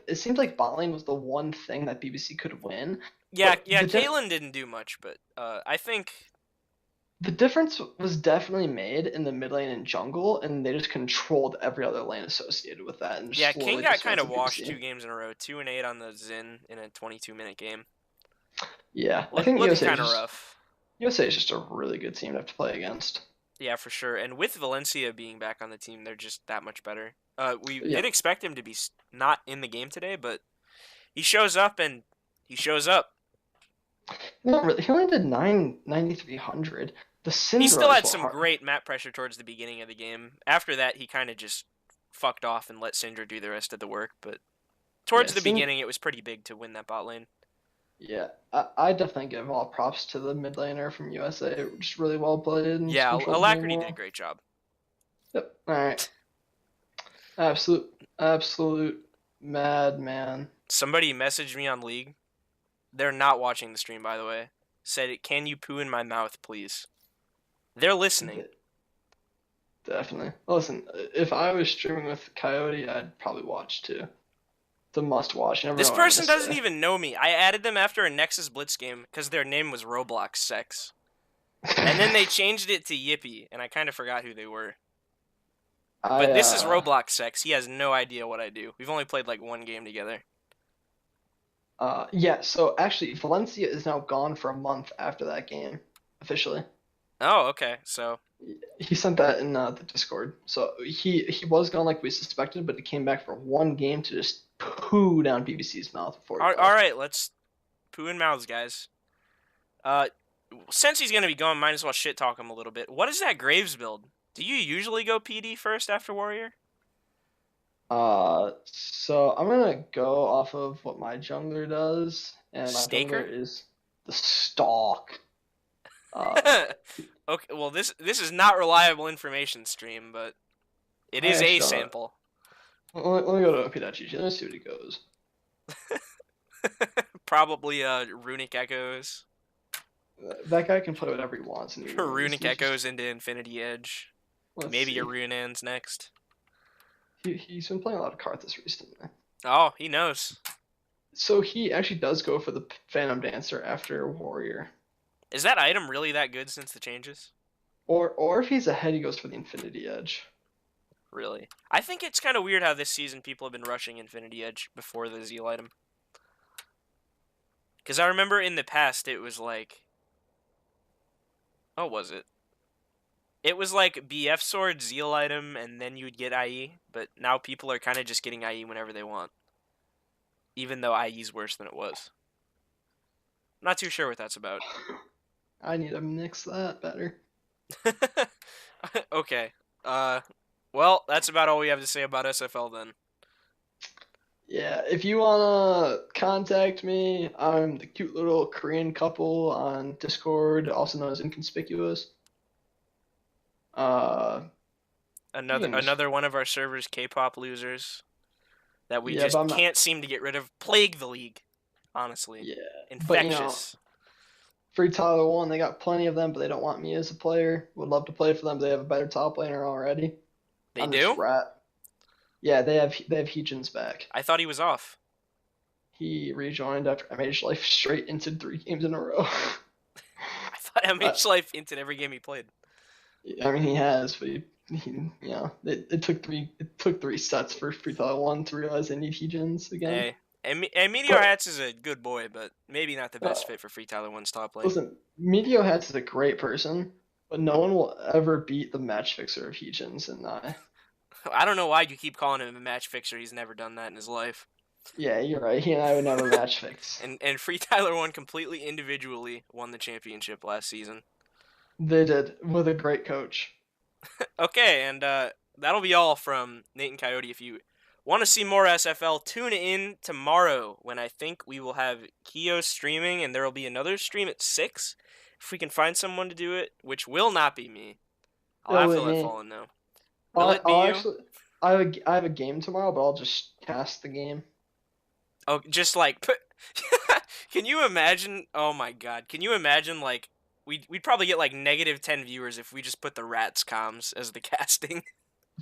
It seemed like bot lane was the one thing that BBC could win. Yeah, Caitlyn didn't do much, but I think the difference was definitely made in the mid lane and jungle, and they just controlled every other lane associated with that. And yeah, King got kind of washed 2 games in a row, 2-8 on the Xin in a 22-minute game. Yeah, I think USA kind of rough. USA is just a really good team to have to play against. Yeah, for sure. And with Valencia being back on the team, they're just that much better. We did expect him to be not in the game today, but he shows up and he shows up. No, really, he only did 9,300. He still had some great map pressure towards the beginning of the game. After that, he kind of just fucked off and let Syndra do the rest of the work. But towards the beginning, it was pretty big to win that bot lane. Yeah, I definitely give all props to the mid laner from USA. Just really well played. And yeah, Alacrity did a great job. Yep. All right. Absolute madman. Somebody messaged me on League. They're not watching the stream, by the way. Said, "Can you poo in my mouth, please?" They're listening. Definitely. Listen, if I was streaming with Coyote, I'd probably watch too. It's a must watch. This person doesn't even know me. I added them after a Nexus Blitz game because their name was Roblox Sex. And then they changed it to Yippee, and I kind of forgot who they were. But this is Roblox Sex. He has no idea what I do. We've only played like 1 game together. Yeah, so actually, Valencia is now gone for a month after that game, officially. Oh, okay. So he sent that in the Discord. So he was gone like we suspected, but he came back for 1 game to just poo down BBC's mouth before. All right, let's poo in mouths, guys. Since he's gonna be gone, might as well shit talk him a little bit. What is that Graves build? Do you usually go PD first after Warrior? So I'm gonna go off of what my jungler does, and my jungler is the Stalk. Okay, well this is not reliable information stream, but it is a sample. Let me go to op.gg. Let's see what he goes. Probably Runic Echoes. That guy can play whatever he wants. Runic Echoes into Infinity Edge. Maybe your Runeans next. He's been playing a lot of Karthus recently. Oh, he knows. So he actually does go for the Phantom Dancer after Warrior. Is that item really that good since the changes? Or if he's ahead, he goes for the Infinity Edge. Really? I think it's kind of weird how this season people have been rushing Infinity Edge before the Zeal item. Because I remember in the past it was like... Oh, was it? It was like BF Sword, Zeal item, and then you'd get IE. But now people are kind of just getting IE whenever they want. Even though IE's worse than it was. I'm not too sure what that's about. I need to mix that better. Okay. Well, that's about all we have to say about SFL then. Yeah, if you wanna contact me, I'm the cute little Korean couple on Discord, also known as Inconspicuous. Another one of our server's K-pop losers that we just can't seem to get rid of. Plague the league, honestly. Yeah, infectious. But, Free Tyler 1, they got plenty of them, but they don't want me as a player. Would love to play for them. They have a better top laner already. They do? Yeah, they have Heejin's back. I thought he was off. He rejoined after MH Life straight into 3 games in a row. I thought MH Life inted every game he played. I mean, he has, but it took 3 sets for Free Tyler 1 to realize they need Heejin's again. Hey, And Meteor Hats is a good boy, but maybe not the best fit for Free Tyler 1's top lane. Listen, Meteor Hats is a great person, but no one will ever beat the match fixer of Heejins and I. I don't know why you keep calling him a match fixer. He's never done that in his life. Yeah, you're right. He and I would never match fix. And Free Tyler 1 completely individually won the championship last season. They did, with a great coach. Okay, and that'll be all from Nate and Coyote. If you want to see more SFL, tune in tomorrow when I think we will have Keo streaming, and there will be another stream at 6 if we can find someone to do it, which will not be me. I'll have to let Fallen know. Will it be you? Actually, I have a game tomorrow, but I'll just cast the game. Oh, just like can you imagine? Oh my god, can you imagine like we'd probably get like -10 viewers if we just put the Rats comms as the casting.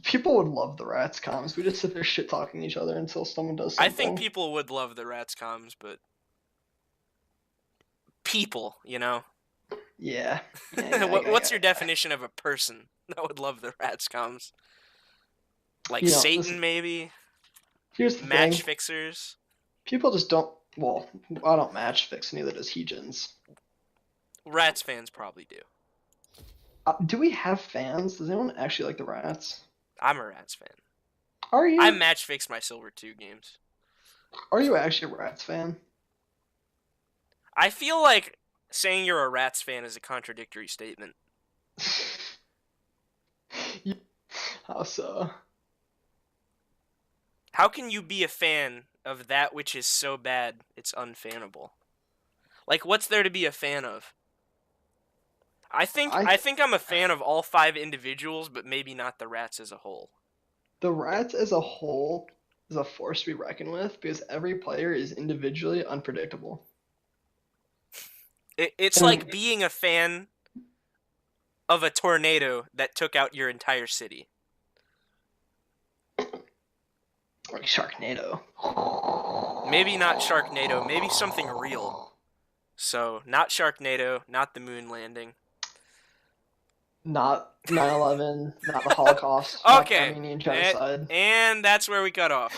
People would love the Rats comms. We just sit there shit talking each other until someone does something. I think people would love the Rats comms, but people, you know. Yeah. What's your definition of a person that would love the Rats comms? Like Satan, maybe? Here's the match thing. Fixers? People just don't... Well, I don't match fix, neither does Heejins. Rats fans probably do. Do we have fans? Does anyone actually like the Rats? I'm a Rats fan. Are you? I match fixed my Silver 2 games. Are you actually a Rats fan? I feel like saying you're a Rats fan is a contradictory statement. How so? How can you be a fan of that which is so bad it's unfannable? Like, what's there to be a fan of? I think I'm a fan of all 5 individuals, but maybe not the Rats as a whole. The Rats as a whole is a force to be reckoned with because every player is individually unpredictable. It's like being a fan of a tornado that took out your entire city. Like Sharknado. Maybe not Sharknado, maybe something real. So, not Sharknado, not the moon landing. Not 9/11, not the Holocaust, okay. not Armenian genocide. And that's where we cut off.